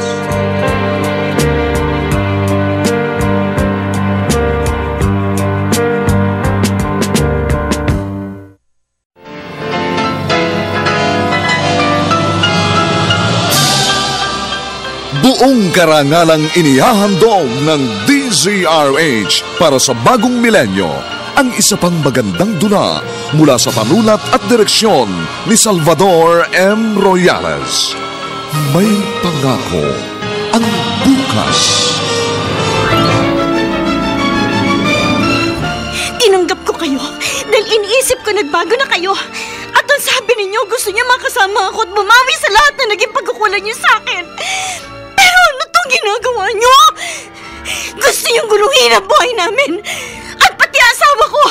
Buong karangalang inihahandog ng DZRH para sa bagong milenyo ang isa pang magandang dula mula sa panulat at direksyon ni Salvador M. Royales. May pangako ang bukas. Tinanggap ko kayo dahil iniisip ko nagbago na kayo. At ang sabi ninyo, gusto niyo makasama ako at bumawi sa lahat na naging pagkukulang niyo sa akin. Pero ano itong ginagawa niyo? Gusto niyong guluhin ang buhay namin. At pati asawa ko,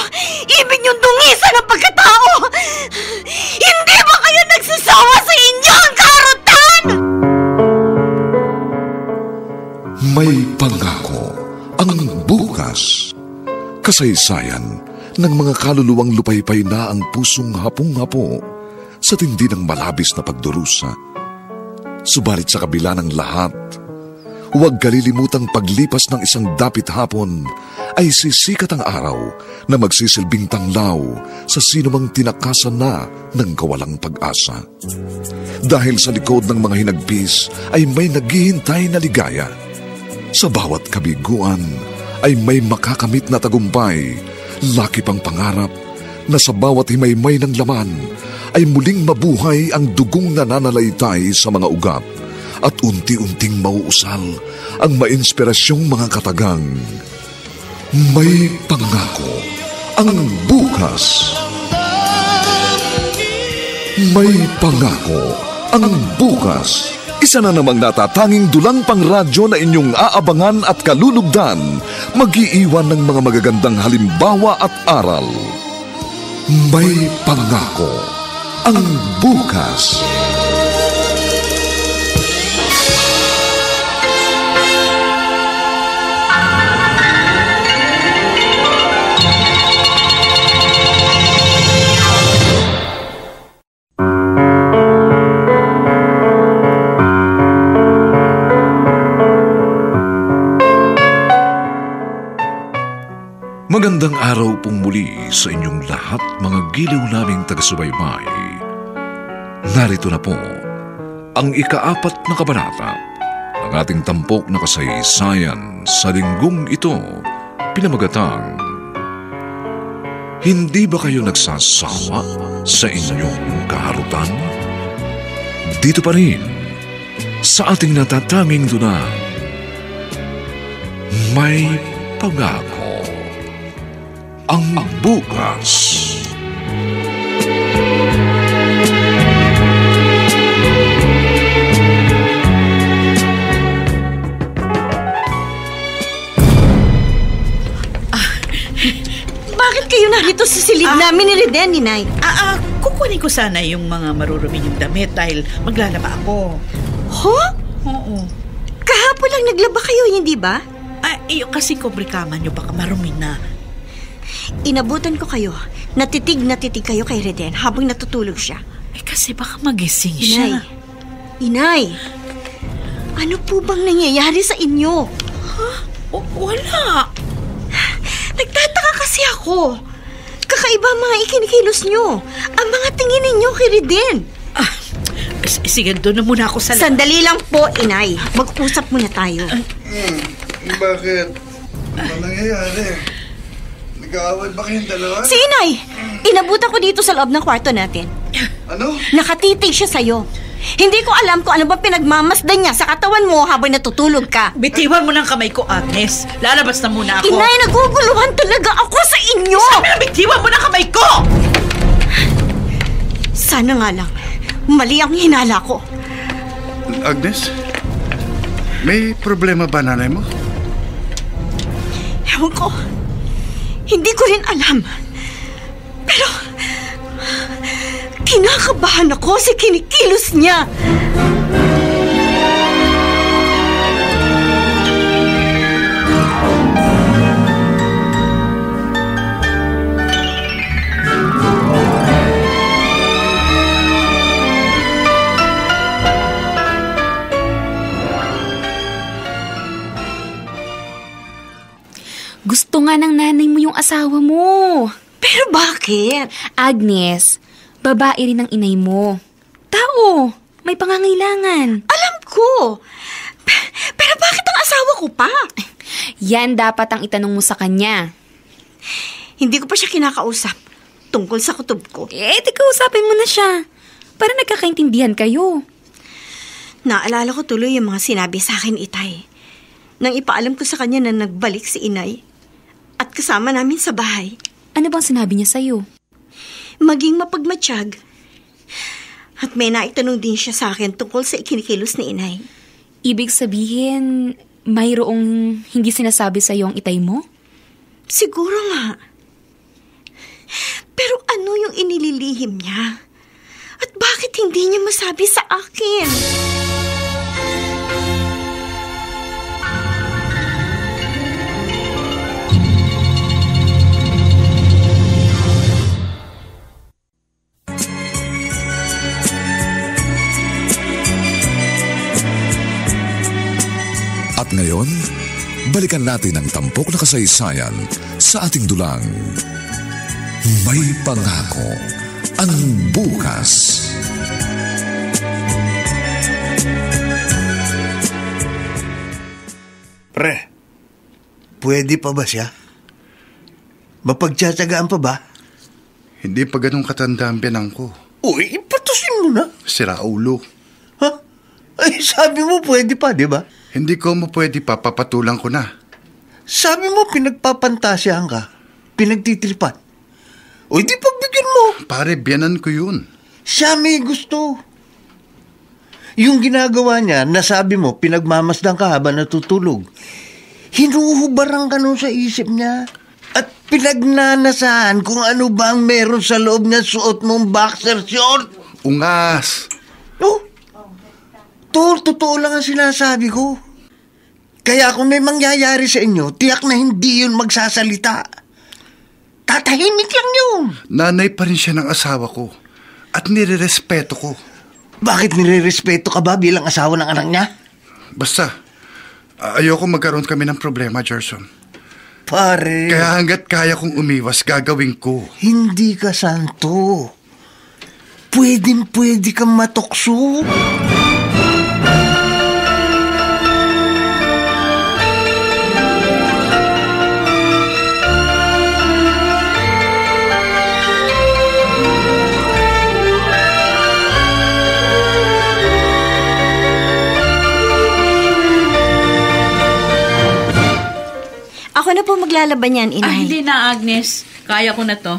ibig niyong dungisan ang pagkatao. Hindi ba kayo nagsasawa sa inyong karutan? May pangako ang bukas. Kasaysayan ng mga kaluluwang lupaypay na ang pusong hapong-hapo sa tindi ng malabis na pagdurusa. Subalit sa kabila ng lahat, huwag kalilimutang paglipas ng isang dapit hapon ay sisikat ang araw na magsisilbing tanglaw sa sinumang tinakasan na ng kawalang pag-asa. Dahil sa likod ng mga hinagpis ay may naghihintay na ligaya. Sa bawat kabiguan ay may makakamit na tagumpay, laki pang pangarap na sa bawat himaymay ng laman ay muling mabuhay ang dugong nananalaytay sa mga ugat at unti-unting mauusal ang mainspirasyong mga katagang. May pangako ang bukas. May pangako ang bukas. Isa na namang natatanging dulang pangradyo na inyong aabangan at kalulugdan, mag-iiwan ng mga magagandang halimbawa at aral. May pangako ang bukas. Magandang araw pong muli sa inyong lahat, mga giliw naming taga-subaybay. Narito na po ang ika-4 na kabanata ng ating tampok na kasaysayan sa linggong ito, pinamagatang, Hindi ba kayo nagsasawa sa inyong kaharutan? Dito pa rin sa ating natatanging dunang, may pangako ang bukas. Bakit kayo narito sa silid namin ni Reden, Inay? Kukunin ko sana yung mga marurumi yung damit dahil maglalaba ako. Ho? Oo. Kahapon lang naglaba kayo, hindi ba? Yung kasi kubrikama nyo baka marumi na. Inabutan ko kayo. Natitig kayo kay Reden habang natutulog siya. Kasi baka magising siya. Inay, ano po bang nangyayari sa inyo? Wala. Nagtataka kasi ako. Kakaiba ang mga ikinikilos nyo. Ang mga tingin ninyo kay Reden. Sige, doon na muna ako sa... Sandali lang po, Inay. Mag-usap muna tayo. Bakit? Ano nangyayari? Nag-aaway ba kayong dalawa? Si Inay, inabutan ko dito sa loob ng kwarto natin. Ano? Nakatitig siya sa'yo. Hindi ko alam kung ano ba pinagmamasdan niya sa katawan mo habang natutulog ka. Bitiwan mo ng kamay ko, Agnes. Lalabas na muna ako. Inay, naguguluhan talaga ako sa inyo! Sabi na bitiwan mo ng kamay ko! Sana nga lang, mali ang hinala ko. Agnes, may problema ba nanay mo? Ewan ko, hindi ko rin alam. Pero, kinakabahan ako sa kinikilos niya. Gusto nga ng nanay mo yung asawa mo. Pero bakit? Agnes, babae rin ang inay mo. Tao, may pangangailangan. Alam ko. Pero bakit ang asawa ko pa? Yan dapat ang itanong mo sa kanya. Hindi ko pa siya kinakausap tungkol sa kutob ko. Di kausapin mo na siya. Para nagkakaintindihan kayo. Naalala ko tuloy yung mga sinabi sa akin, Itay. Nang ipaalam ko sa kanya na nagbalik si Inay at kasama namin sa bahay. Ano bang sinabi niya sa'yo? Maging mapagmatsyag. At may naitanong din siya sa akin tungkol sa ikinikilos ni Inay. Ibig sabihin, mayroong hindi sinasabi sa'yo ang itay mo? Siguro nga. Pero ano yung inililihim niya? At bakit hindi niya masabi sa akin? At ngayon, balikan natin ang tampok na kasaysayan sa ating dulang. May pangako ang bukas. Pre, pwede pa ba siya? Mapagtsatsagaan pa ba? Hindi pa ganun katanda ang biyanang ko. Uy, ipatusin mo na. Sira ulo. Ha? Ay, sabi mo pwede pa, di ba? Hindi ko mo pwede pa, papatulang ko na. Sabi mo pinagpapantasyahan ka. Pinagtitripan. Uy, di pagbigyan mo. Pare, biyanan ko yun. Siya may gusto. Yung ginagawa niya, nasabi mo, pinagmamasdan ka habang natutulog. Hinuhubarang ka nun sa isip niya. At pinagnanasahan kung ano ba ang meron sa loob niya suot mong boxer short. Ungas. Oh, totoo lang ang sinasabi ko. Kaya kung may mangyayari sa inyo, tiyak na hindi yun magsasalita. Tatahimik lang yun. Nanay pa rin siya ng asawa ko. At nirerespeto ko. Bakit nirerespeto ka ba bilang asawa ng anak niya? Basta, ayoko magkaroon kami ng problema, Gerson. Pare. Kaya hanggat kaya kong umiwas, gagawin ko. Hindi ka santo. Pwede kang matukso. Ako na po maglalaban yan, Inay. Hindi na, Agnes. Kaya ko na to.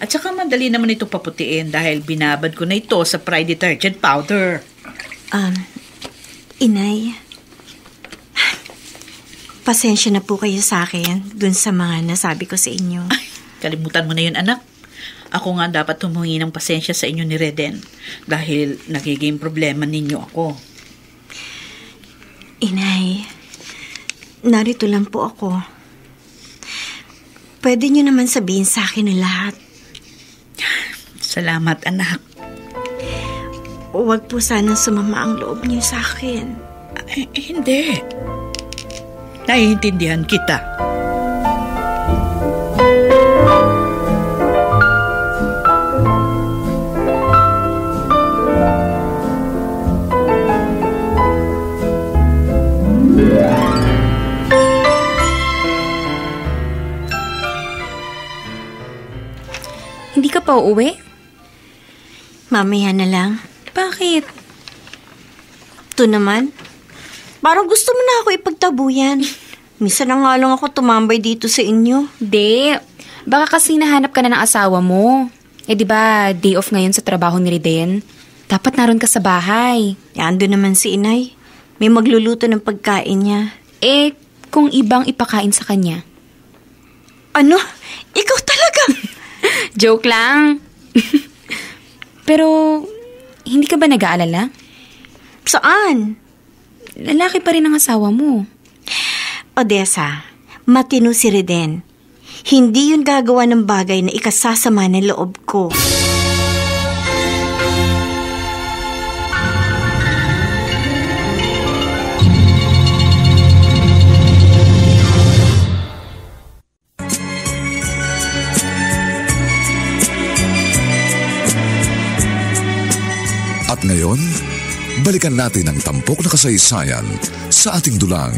At saka madali naman ito paputiin dahil binabad ko na ito sa Pride detergent powder. Inay, pasensya na po kayo sa akin dun sa mga nasabi ko sa inyo. Ay, kalimutan mo na yun, anak. Ako nga dapat humingi ng pasensya sa inyo ni Reden dahil nagiging problema ninyo ako. Inay, narito lang po ako. Pwede niyo naman sabihin sa akin ang lahat. Salamat, anak. Huwag po sanang sumama ang loob niyo sa akin. Hindi. Naiintindihan kita. Hindi ka pa uuwi? Mamaya na lang. Bakit? Ito naman. Parang gusto mo na ako ipagtabuyan. Minsan na nga lang ako tumambay dito sa inyo. Di, baka kasi nahanap ka na ng asawa mo. Di ba day off ngayon sa trabaho ni Riden? Dapat naroon ka sa bahay. Ando naman si inay. May magluluto ng pagkain niya. Kung ibang ipakain sa kanya. Ano? Ikaw talaga? Joke lang. Pero, hindi ka ba nag-aalala? Saan? Lalaki pa rin ang asawa mo. Odessa, matino si Riden. Hindi yun gagawa ng bagay na ikasasama ng loob ko. At ngayon, balikan natin ang tampok na kasaysayan sa ating dulang.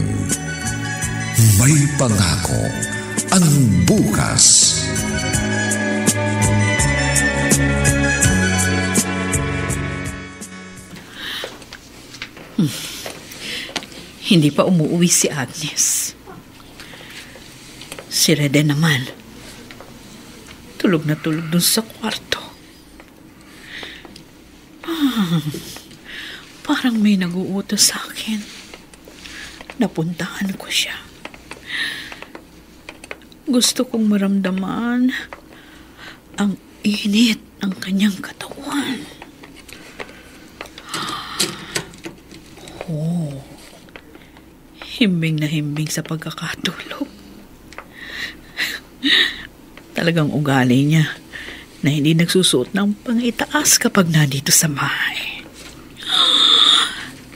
May pangako ang bukas. Hindi pa umuwi si Agnes. Si Reden naman, tulog na tulog dun sa kwarto. Parang may nag-uutos sa akin. Napuntahan ko siya. Gusto kong maramdaman ang init ng kanyang katawan. Himbing na himbing sa pagkakatulog. Talagang ugali niya na hindi nagsusuot ng pangitaas kapag nandito sa bahay.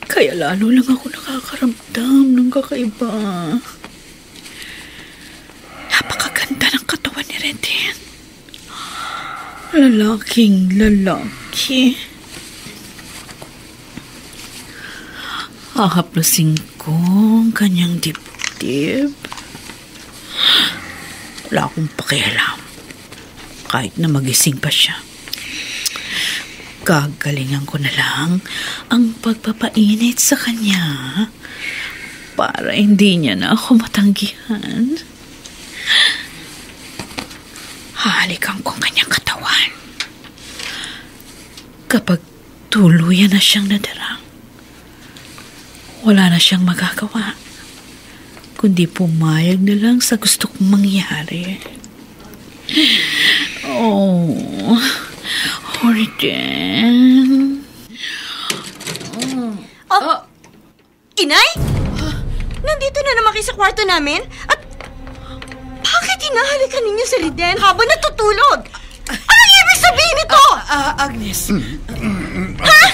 Kaya lalo lang ako nakakaramdam ng kakaiba. Napakaganda ng katawan ni Reden. Lalaking lalaki. Hahaplusin ko ang kanyang dibdib. Wala akong pakialam. Kahit na magising pa siya. Gagalingan ko na lang ang pagpapainit sa kanya para hindi niya na ako matanggihan. Hahalikan ko ang kanyang katawan. Kapag tuluyan na siyang nadarang, wala na siyang magagawa, kundi pumayag na lang sa gusto kong mangyari. Oh, Reden. Oh, Inay? Nandito na naman kayo sa kwarto namin? At bakit hinahalikan ninyo si Reden habang natutulog? Ano ibig sabihin nito? Agnes.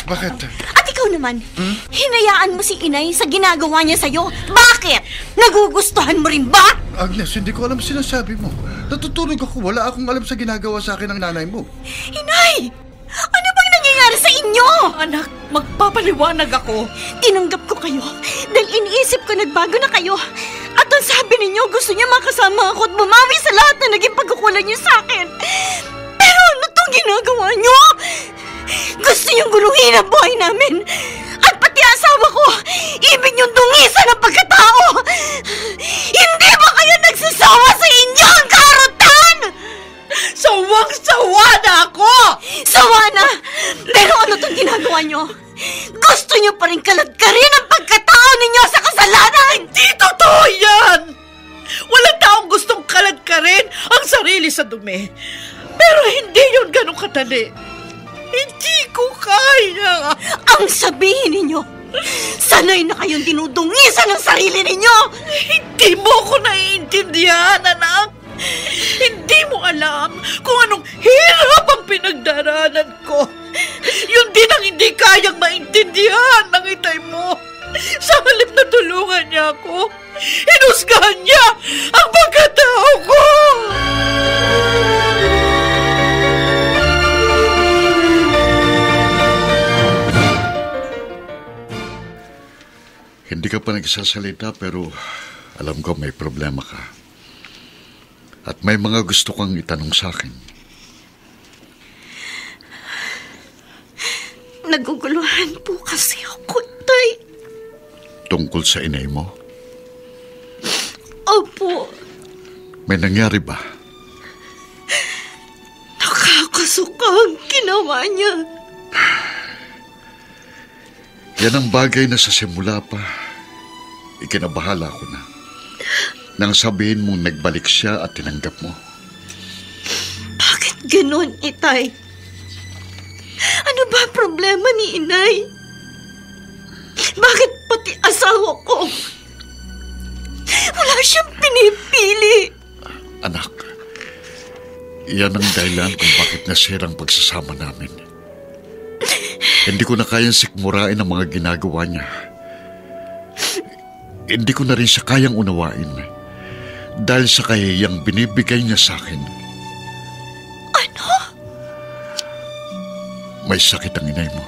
Bakit? At ikaw naman, hinayaan mo si Inay sa ginagawa niya sa'yo. Bakit? Nagugustuhan mo rin ba? Agnes, hindi ko alam sinasabi mo. Natutulog ako. Wala akong alam sa ginagawa sa akin ng nanay mo. Inay! Ano bang nangyayari sa inyo? Anak, magpapaliwanag ako. Tinanggap ko kayo dahil iniisip ko nagbago na kayo. At ang sabi ninyo, gusto niya makasama ako at bumawi sa lahat na naging pagkukulang niyo sa akin. Pero ano tong ginagawa niyo? Gusto niyong guluhin ang buhay namin. At pati asawa ko, ibig niyong dungisan ang pagkatao. Hindi ba kayo nagsasawa sa inyong karutan? Sawang-sawa na ako! Sawa na! Pero ano tong ginagawa niyo? Gusto niyo pa rin kaladkarin ang pagkatao ninyo sa kasalanan! Hindi totoo yan! Walang taong gustong kaladkarin ang sarili sa dumi. Pero hindi yun ganun kadali. Hindi ko kaya. Ang sabihin ninyo, sanay na kayong dinudungisan ng sarili ninyo! Hindi mo ko naiintindihan, anak. Hindi mo alam kung anong hirap ang pinagdaraanan ko. Yun din ang hindi kayang maintindihan ng itay mo. Sa halip na tulungan niya ako, hinusgahan niya ang pagkatao ko. Hindi ka pa nagsasalita pero alam ko may problema ka. At may mga gusto kang itanong sa akin. Naguguluhan po kasi ako, Tay. tungkol sa inay mo? Opo. May nangyari ba? Nakakasuka ang ginawa niya. Yan ang bagay na sa simula pa, ikinabahala ko na. Nang sabihin mong nagbalik siya at tinanggap mo. Bakit ganun, Itay? Ano ba ang problema ni Inay? Bakit pati asawa ko? Wala siyang pinipili. Anak, yan ang dahilan kung bakit nasira ang pagsasama namin. Hindi ko na kayang sikmurain ang mga ginagawa niya. Hindi ko na rin siya kayang unawain dahil sa kahiyang binibigay niya sa akin. Ano? May sakit ang inay mo.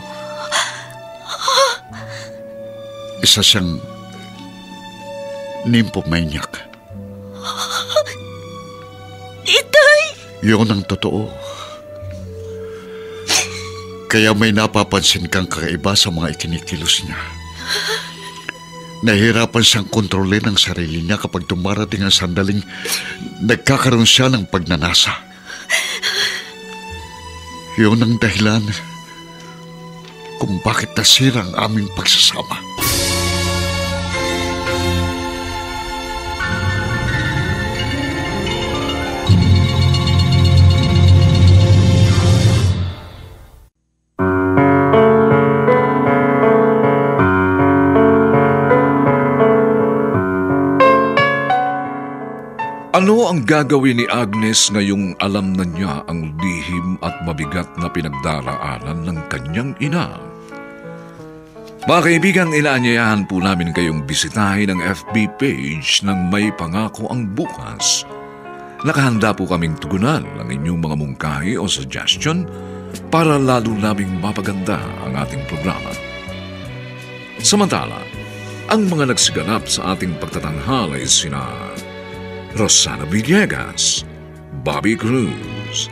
Isa siyang nymphomaniac. Itay! Yun ang totoo. Kaya may napapansin kang kakaiba sa mga ikinikilos niya. Nahihirapan siyang kontrolin ang sarili niya kapag dumarating ang sandaling nagkakaroon siya ng pagnanasa. Yun ang dahilan kung bakit nasira ang aming pagsasama. Ano ang gagawin ni Agnes ngayong alam na niya ang lihim at mabigat na pinagdaraanan ng kanyang ina? Mga kaibigan, inaanyayahan po namin kayong bisitahin ang FB page ng May Pangako ang Bukas. Nakahanda po kaming tugunan ang inyong mga mungkahi o suggestion para lalo naming mapaganda ang ating programa. Samantala, ang mga nagsiganap sa ating pagtatanghal ay sina Rosana Villegas, Bobby Cruz,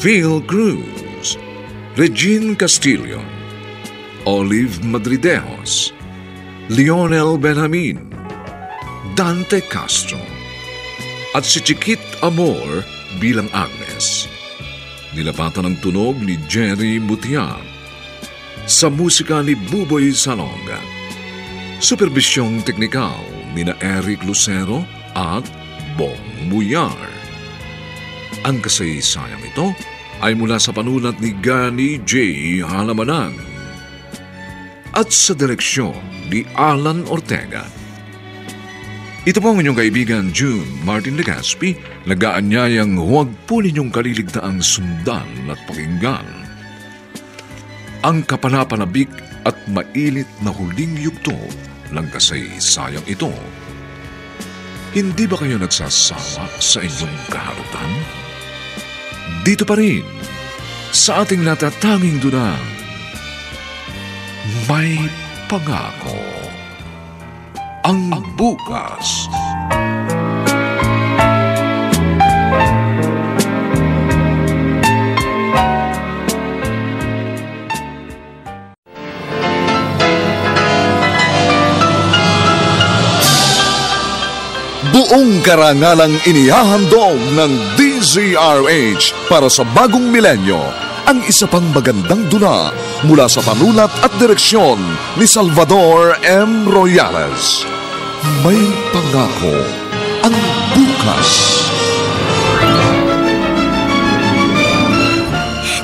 Phil Cruz, Regine Castillo, Olive Madridejos, Lionel Benjamin, Dante Castro, at si Chiquit Amor bilang Agnes. Nilapatan ng tunog ni Jerry Mutia. Sa musika ni Buboy Salonga. Supervisyong teknikal ni na Eric Lucero at Bong Muyar. Ang kasaysayang ito ay mula sa panulat ni Gani J. Halamanang at sa direksyon ni Alan Ortega. Ito po ang inyong kaibigan June Martin Legaspi, nag-aanyayang huwag po ninyong kaliligtaang sundan at pakinggan ang kapanapanabik at mainit na huling yugto ng kasaysayang ito. Hindi ba kayo nagsasawa sa inyong kaharutan? Dito pa rin, sa ating natatanging dunang, May Pangako ang Bukas. Buong karangalang inihahandog ng DZRH para sa bagong milenyo ang isa pang magandang dula mula sa panulat at direksyon ni Salvador M. Royales. May Pangako ang Bukas.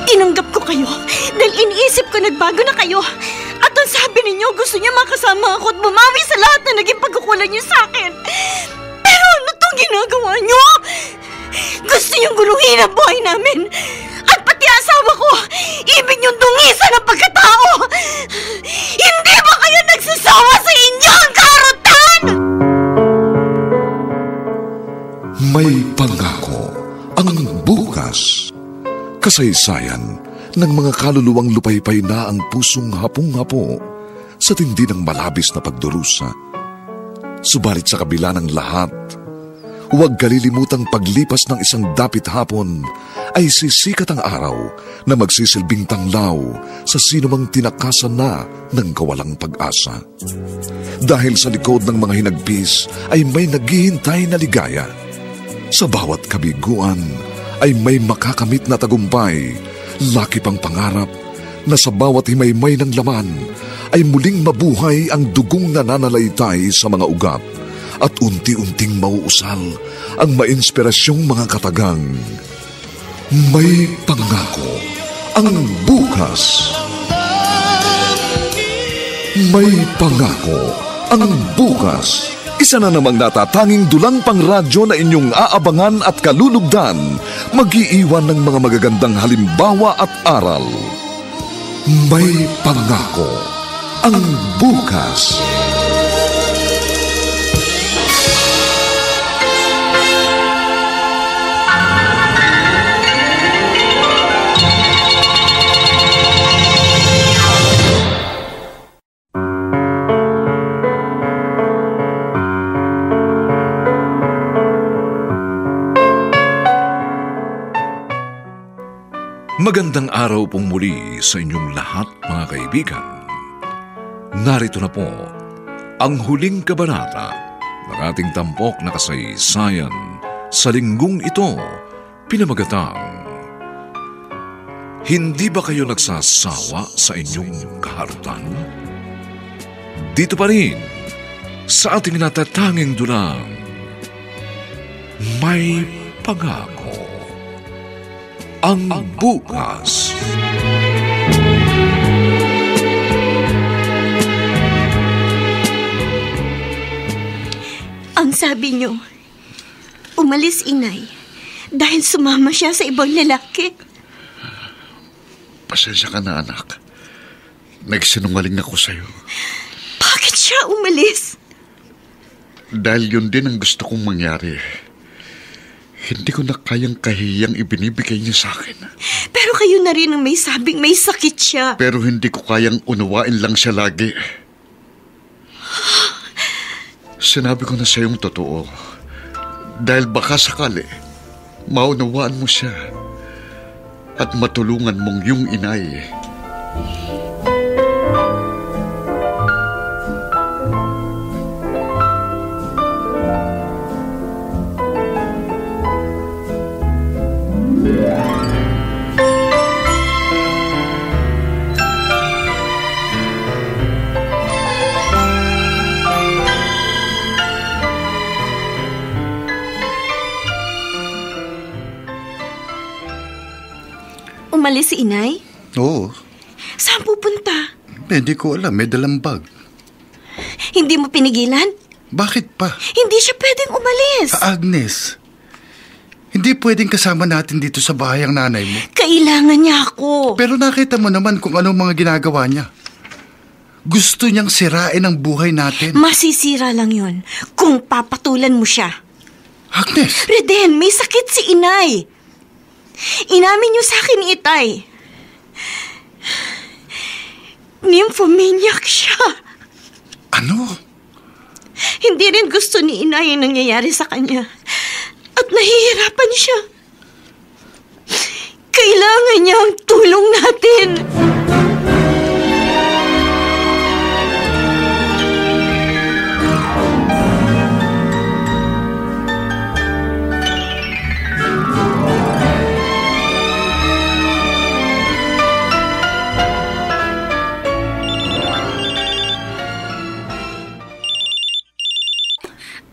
Tinanggap ko kayo dahil iniisip ko nagbago na kayo. At ang sabi ninyo, gusto niya makasama ako at bumawi sa lahat na naging pagkukulang niyo sa akin. Pero ano itong ginagawa niyo? Gusto niyong guluhin ang buhay namin. At pati asawa ko, ibig niyong dungisan ang pagkatao. Hindi ba kayo nagsasawa sa inyong karutan? May Pangako ang Bukas. Kasaysayan ng mga kaluluwang lupaypay na ang pusong hapong-hapo sa tindi ng malabis na pagdurusa. Subalit sa kabila ng lahat, Huwag kalilimutang paglipas ng isang dapit hapon ay sisikat ang araw na magsisilbing tanglaw sa sinumang tinakasan na ng kawalang pag-asa. Dahil sa likod ng mga hinagpis ay may naghihintay na ligaya. Sa bawat kabiguan ay may makakamit na tagumpay, laki pang pangarap na sa bawat himaymay ng laman ay muling mabuhay ang dugong nananalaytay sa mga ugat at unti-unting mauusal ang mainspirasyong mga katagang. May pangako ang bukas. May pangako ang bukas. Isa na namang natatanging dulang pangradyo na inyong aabangan at kalulugdan, mag-iiwan ng mga magagandang halimbawa at aral. May pangako ang bukas. Magandang araw pong muli sa inyong lahat, mga kaibigan. Narito na po ang huling kabanata ng ating tampok na kasaysayan sa linggong ito, pinamagatang Hindi ba kayo nagsasawa sa inyong kaharutan? Dito pa rin sa ating natatanging dulang, May Pangako ang bukas. Ang sabi niyo, umalis inay dahil sumama siya sa ibang lalaki. Pasensya ka na, anak. Nagsinungaling ako sa'yo. Bakit siya umalis? Dahil yun din ang gusto kong mangyari. Hindi ko na kayang kahiyang ibinibigay niya sa akin. Pero kayo na rin ang may sabing may sakit siya. Pero hindi ko kayang unawain lang siya lagi. Sinabi ko na sa iyong totoo. Dahil baka sakali, maunawaan mo siya at matulungan mong yung inay. Umalis si inay? Oo. Saan pupunta? Hindi ko alam, may dalang bag. Hindi mo pinigilan? Bakit pa? Hindi siya pwedeng umalis. Agnes, hindi pwedeng kasama natin dito sa bahay ang nanay mo. Kailangan niya ako. Pero nakita mo naman kung anong mga ginagawa niya. Gusto niyang sirain ang buhay natin. Masisira lang yun kung papatulan mo siya. Agnes! Reden, may sakit si inay. Inamin niyo sa akin, itay. Nymphomaniac siya. Ano? Hindi rin gusto ni inay ang nangyayari sa kanya. At nahihirapan siya. Kailangan niya ang tulong natin.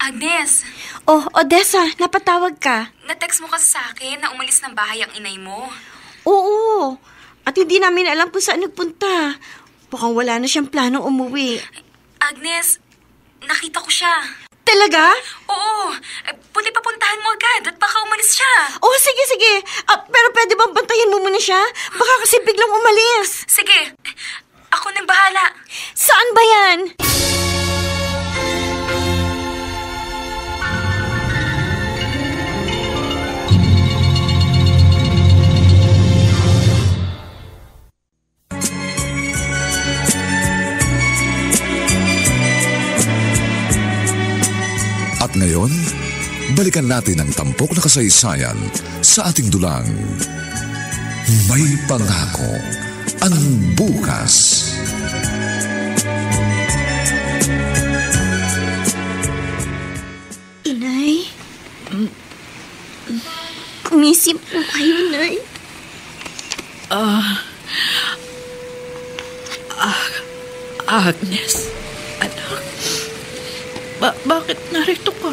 Agnes, Oh, Odessa, napatawag ka. na-text mo kasi sa akin na umalis ng bahay ang inay mo. Oo. At hindi namin alam kung saan nagpunta. Mukhang wala na siyang planong umuwi. Agnes, nakita ko siya. Talaga? Oo, pwede papuntahan mo agad at baka umalis siya. Oh, sige. Pero pwede bang bantayan mo muna siya? Baka kasi biglang umalis. Sige, ako nang bahala. Saan ba yan? At ngayon, balikan natin ang tampok na kasaysayan sa ating dulang. May pangako ang bukas. Inay? Kumisip po kayo, Nay? Agnes, anak. Bakit narito ka?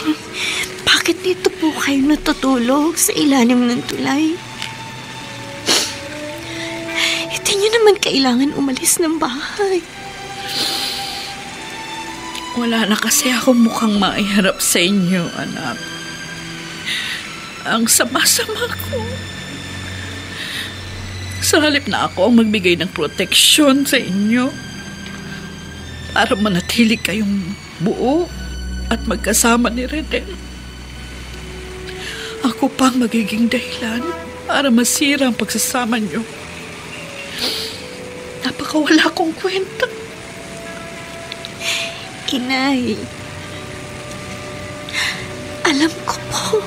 Bakit dito po kayo natutulog sa ilalim ng tulay? Hindi niyo naman kailangan umalis ng bahay. Wala na kasi ako mukhang maiharap sa inyo, anak. Ang sama-sama ko. Sa halip na ako ang magbigay ng proteksyon sa inyo para manatili kayong buo at magkasama ni Reden. Ako pang magiging dahilan para masira ang pagsasama niyo. Napakawala kong kwenta. Inay, alam ko po,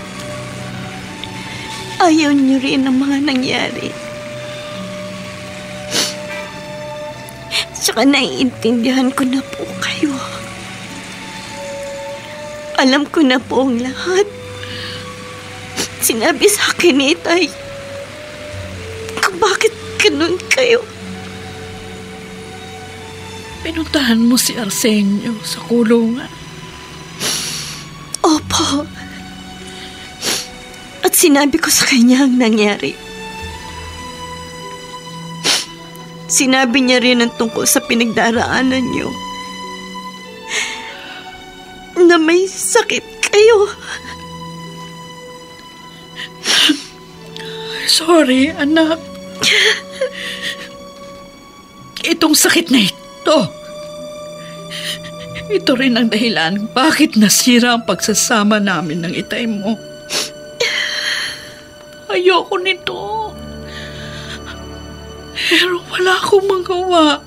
ayaw niyo rin ang mga nangyari. Tsaka naiintindihan ko na po kayo. Alam ko na po ang lahat. Sinabi sa akin ni Itay kung bakit ganun kayo. Pinuntahan mo si Arsenio sa kulungan. Opo. At sinabi ko sa kanya ang nangyari. Sinabi niya rin ang tungkol sa pinagdaraanan niyo. Na may sakit kayo. Sorry, anak. Itong sakit na ito. Ito rin ang dahilan bakit nasira ang pagsasama namin ng Itay mo. Ayoko nito. Pero wala akong magawa.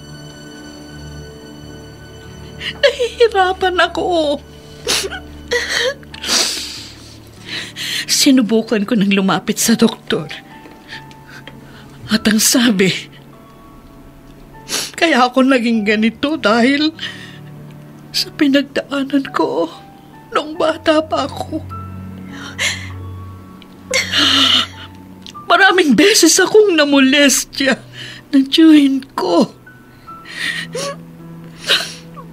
Nahihirapan ako. Sinubukan ko nang lumapit sa doktor. At ang sabi, kaya ako naging ganito dahil sa pinagdaanan ko nung bata pa ako. Maraming beses akong namolestya ng tiyuhin ko.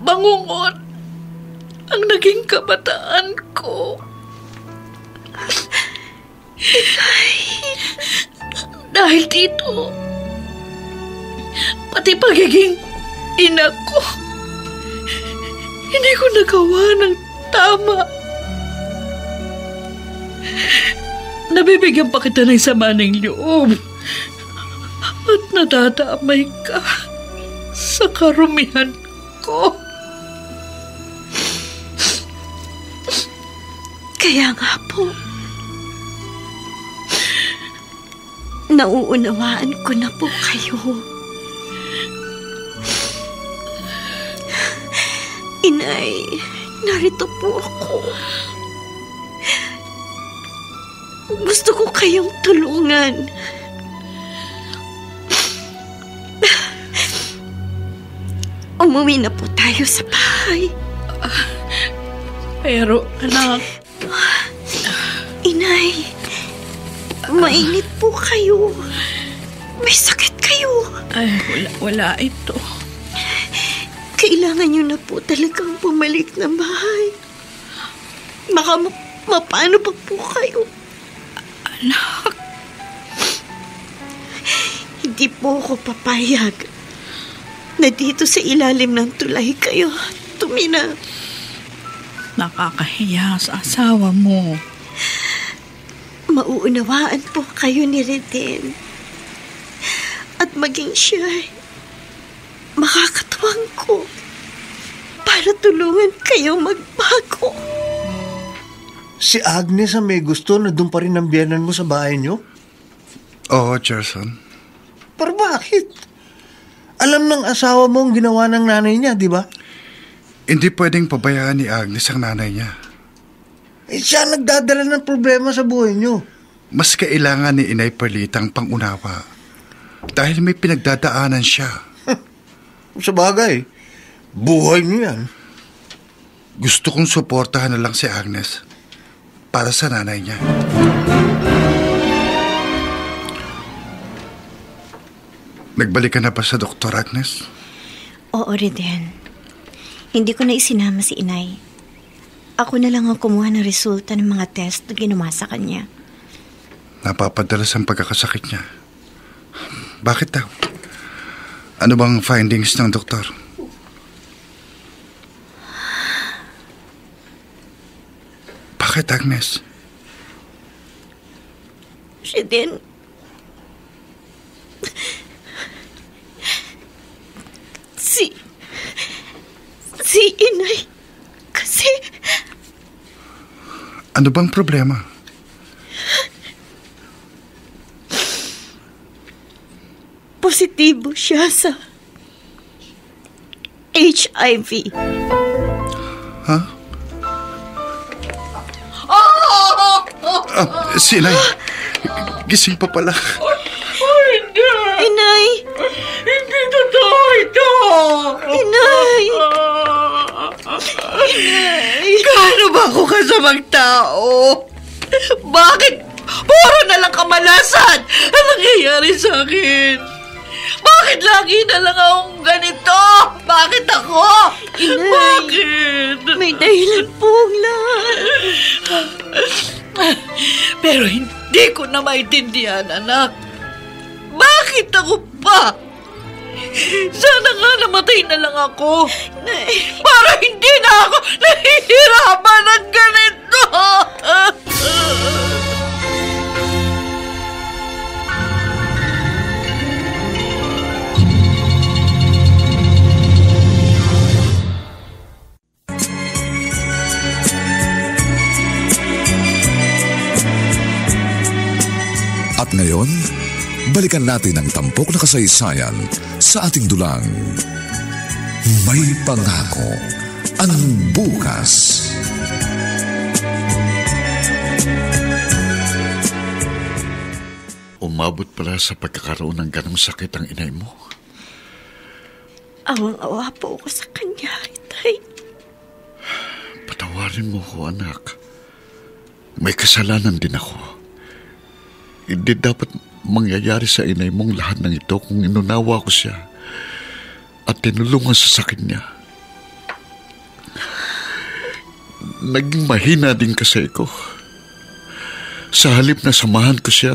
Bangungot ang naging kabataan ko. Dahil dito, pati pagiging ina ko, hindi ko nagawa ng tama. Nabibigyan pa kita ng sama ng loob at nadadamay ka sa karumihan ko. Kaya nga po, nauunawaan ko na po kayo. Inay, narito po ako. Gusto ko kayong tulungan. Umuwi na po tayo sa bahay. Pero, anak... Inay, mainit po kayo. May sakit kayo. Ay, wala ito. Kailangan nyo na po talagang bumalik ng bahay. Baka mapano pa po kayo. Anak. Hindi po ako papayag na dito sa ilalim ng tulay kayo tumina. Nakakahiya sa asawa mo. Mauunawaan po kayo ni Reden. At maging siya ay makakatuwang ko para tulungan kayo magbago. Si Agnes ang may gusto na doon pa rin ang biyanan mo sa bahay niyo? Oo, Gerson. Pero bakit? Alam ng asawa mo ang ginawa ng nanay niya, di ba? Hindi pwedeng pabayaan ni Agnes ang nanay niya. Siya nagdadala ng problema sa buhay niyo. Mas kailangan ni Inay Perlita ang pangunawa. Dahil may pinagdadaanan siya. Sa bagay, buhay niyo yan. Gusto kong suportahan na lang si Agnes para sa nanay niya. Nagbalik ka na ba sa doktor, Agnes? Oo, Reden. Hindi ko na isinama si Inay. Ako na lang ang kumuha ng resulta ng mga test na ginawa sa kanya. Napapadalas ang pagkakasakit niya. Bakit daw? Ano bang findings ng doktor? Bakit, Agnes? Reden, si Inay, kasi ano bang problema? positibo siya sa HIV. Ha? Si Inay, gising pa pala. Hindi! Inay! Hindi totoo ito! Inay! Inay! Gaano ba ako kasamang tao? Bakit puro na lang kamalasan ang nangyayari sa akin? Bakit lagi na lang akong ganito? Bakit ako? Inay! Bakit? May dahilan po ang lahat. Pero hindi ko na maintindihan, anak. Bakit ako pa? Sana nga namatay na lang ako. Para hindi na ako nahihirapan ng ganito. At ngayon, balikan natin ang tampok na kasaysayan sa ating dulang. May pangako ang bukas. Umabot pala sa pagkakaroon ng ganong sakit ang inay mo. Awang-awa po ako sa kanya, Itay. Patawarin mo ko, anak. May kasalanan din ako. Hindi dapat mangyayari sa inay mong lahat ng ito kung inunawa ko siya at tinulungan sa sakit niya. Naging mahina din kasi ko. Sa halip na samahan ko siya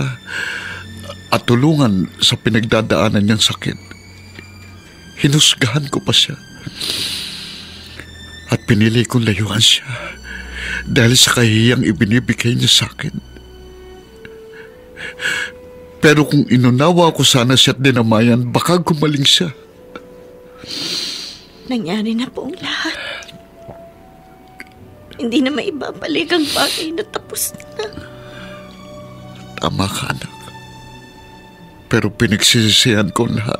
at tulungan sa pinagdadaanan niyang sakit, hinusgahan ko pa siya at pinili kong layuan siya dahil sa kahiyang ibinibigay niya sa akin. Pero kung inunawa ko sana siya at dinamayan, baka gumaling siya. Nangyari na po ang lahat. Hindi na maibabalik ang bagay na tapos na. Tama ka, anak. Pero pinagsisisihan ko ang lahat.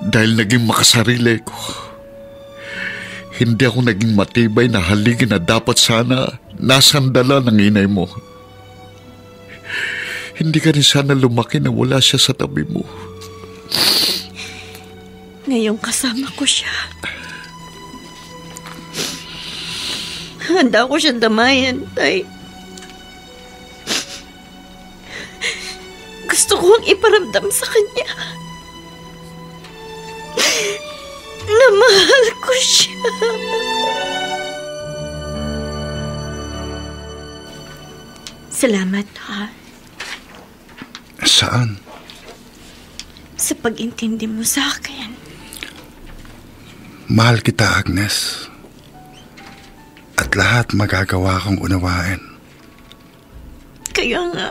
Dahil naging makasarili ko. Hindi ako naging matibay na haligin na dapat sana nasandala ng inay mo. Hindi ka rin sana lumaki na wala siya sa tabi mo. Ngayong kasama ko siya, handa ko siyang damayan, Tay. Gusto kong iparamdam sa kanya na mahal ko siya. Salamat, ha? Saan? Sa pag-intindi mo sa akin. Mahal kita, Agnes. At lahat magagawa kong unawain. Kaya nga,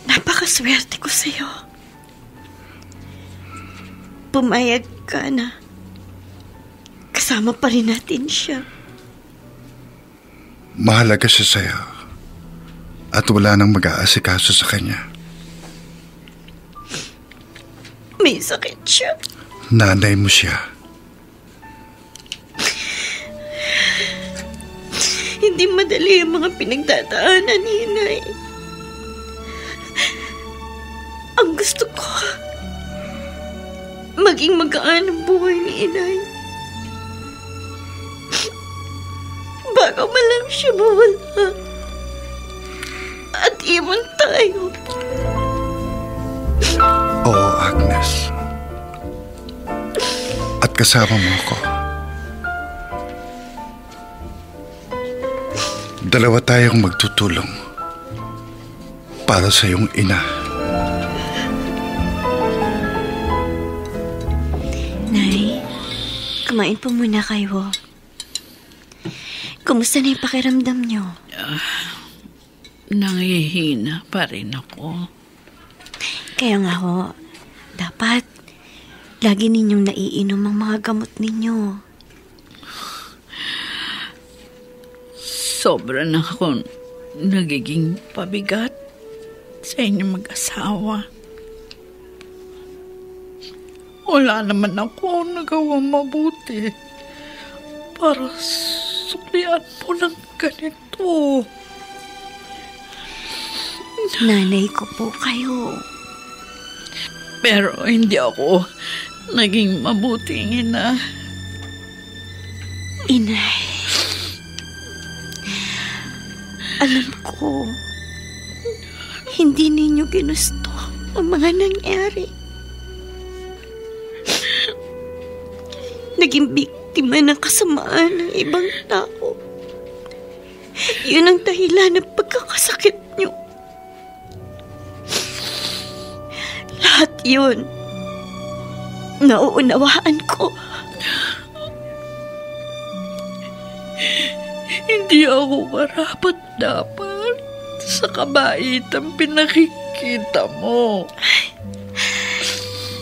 napakaswerte ko sa'yo. Pumayag ka na kasama pa rin natin siya. Mahalaga siya sa'yo. At wala nang mag-aasikaso sa kanya. May sakit siya. Nanay mo siya. Hindi madali ang mga pinagdadaanan ni Inay. Ang gusto ko, maging magaan ang buhay ni Inay. Bago man lang siya mawala at iwan tayo. Oo, Agnes. At kasama mo ako. Dalawa tayong magtutulong para sa iyong ina. Nay, kumain po muna kayo. Kumusta na yung pakiramdam niyo? Nangihina pa rin ako. Kaya nga ho, dapat lagi ninyong naiinom ang mga gamot ninyo. Sobra na ako nagiging pabigat sa inyong mag-asawa. Wala naman ako nagawang mabuti para suklian mo ng ganito. Nanay ko po kayo. Pero hindi ako naging mabuting ina. Inay, alam ko, hindi ninyo ginusto ang mga nangyari. Naging biktima ng kasamaan ng ibang tao. Yun ang dahilan ng pagkakasakit nyo. Lahat yun, nauunawaan ko. Hindi ako karapat-dapat sa kabaitang pinakikita mo.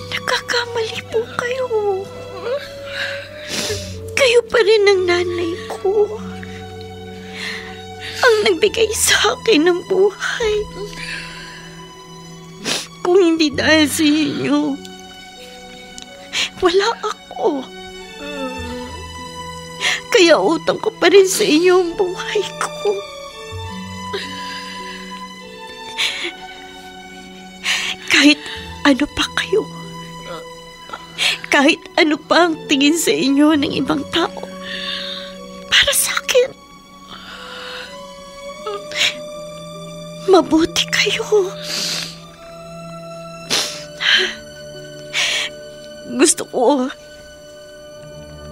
Nagkakamali po kayo. Kayo pa rin ang nanay ko. Ang nagbigay sa akin ng buhay. Kung hindi dahil sa inyo, wala ako. Kaya utang ko pa rin sa inyo ang buhay ko. Kahit ano pa kayo, kahit ano pa ang tingin sa inyo ng ibang tao, para sa akin, mabuti kayo. Gusto ko,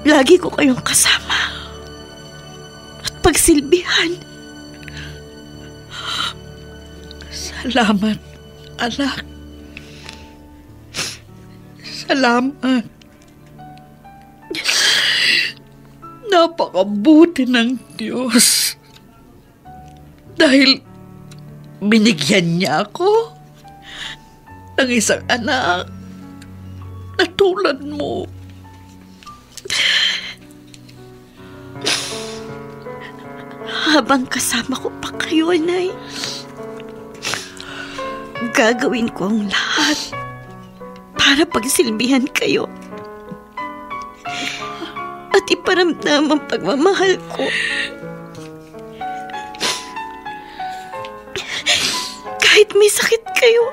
lagi ko kayong kasama at pagsilbihan. Salamat, anak. Salamat. Napakabuti ng Diyos. Dahil binigyan niya ako ng isang anak na tulad mo. Habang kasama ko pa kayo, Nay, gagawin ko ang lahat para pagsilbihan kayo at iparamdam ang pagmamahal ko. Kahit may sakit kayo,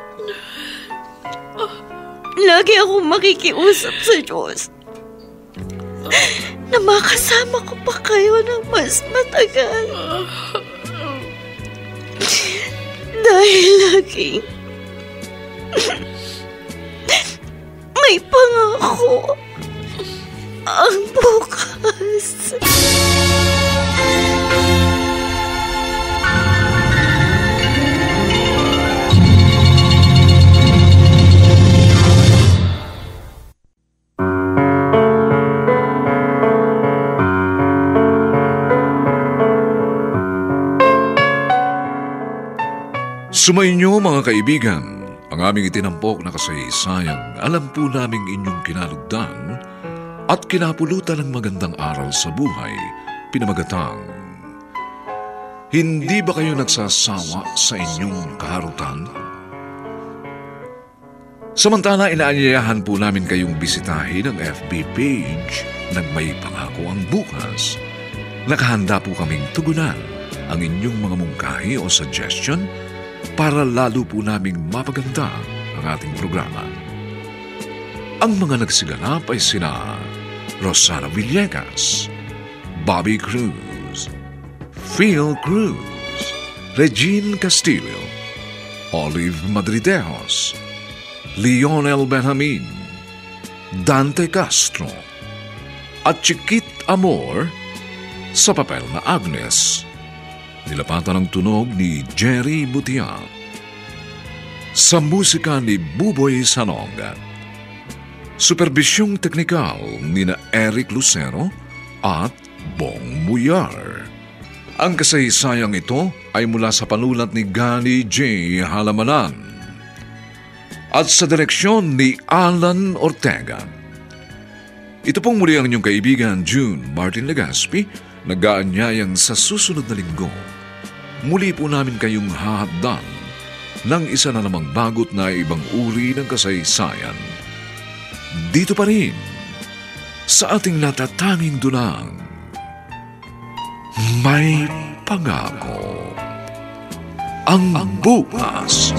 lagi akong makikiusap sa Diyos na makasama ko pa kayo ng mas matagal. Dahil laging may pangako ang bukas. Sumainyo mga kaibigan, ang aming itinampok na kasaysayang alam po naming inyong kinalugdan at kinapulutan ng magandang aral sa buhay, pinamagatang, hindi ba kayo nagsasawa sa inyong kaharutan? Samantala, inaanyayahan po namin kayong bisitahin ang FB page ng May Pangako ang Bukas. Nakahanda po kaming tugunan ang inyong mga mungkahi o suggestion para lalo po naming mapaganda ang ating programa. Ang mga nagsiganap ay sina Rosana Villegas, Bobby Cruz, Phil Cruz, Regine Castillo, Olive Madridejos, Lionel Benjamin, Dante Castro, at Chiquit Amor sa papel na Agnes. Nilapatan ang tunog ni Jerry Butia. Sa musika ni Buboy Sanonga. Superbisyong teknikal ni na Eric Lucero at Bong Muyar. Ang kasaysayang ito ay mula sa panulat ni Gani J. Halamanan at sa direksyon ni Alan Ortega. Ito pong muli ang inyong kaibigan June Martin Legaspi, nag-aanyayang sa susunod na linggo. Muli po namin kayong hahatdan ng isa na namang bagot na ibang uri ng kasaysayan. Dito pa rin sa ating natatanging dunang May Pangako ang Bukas.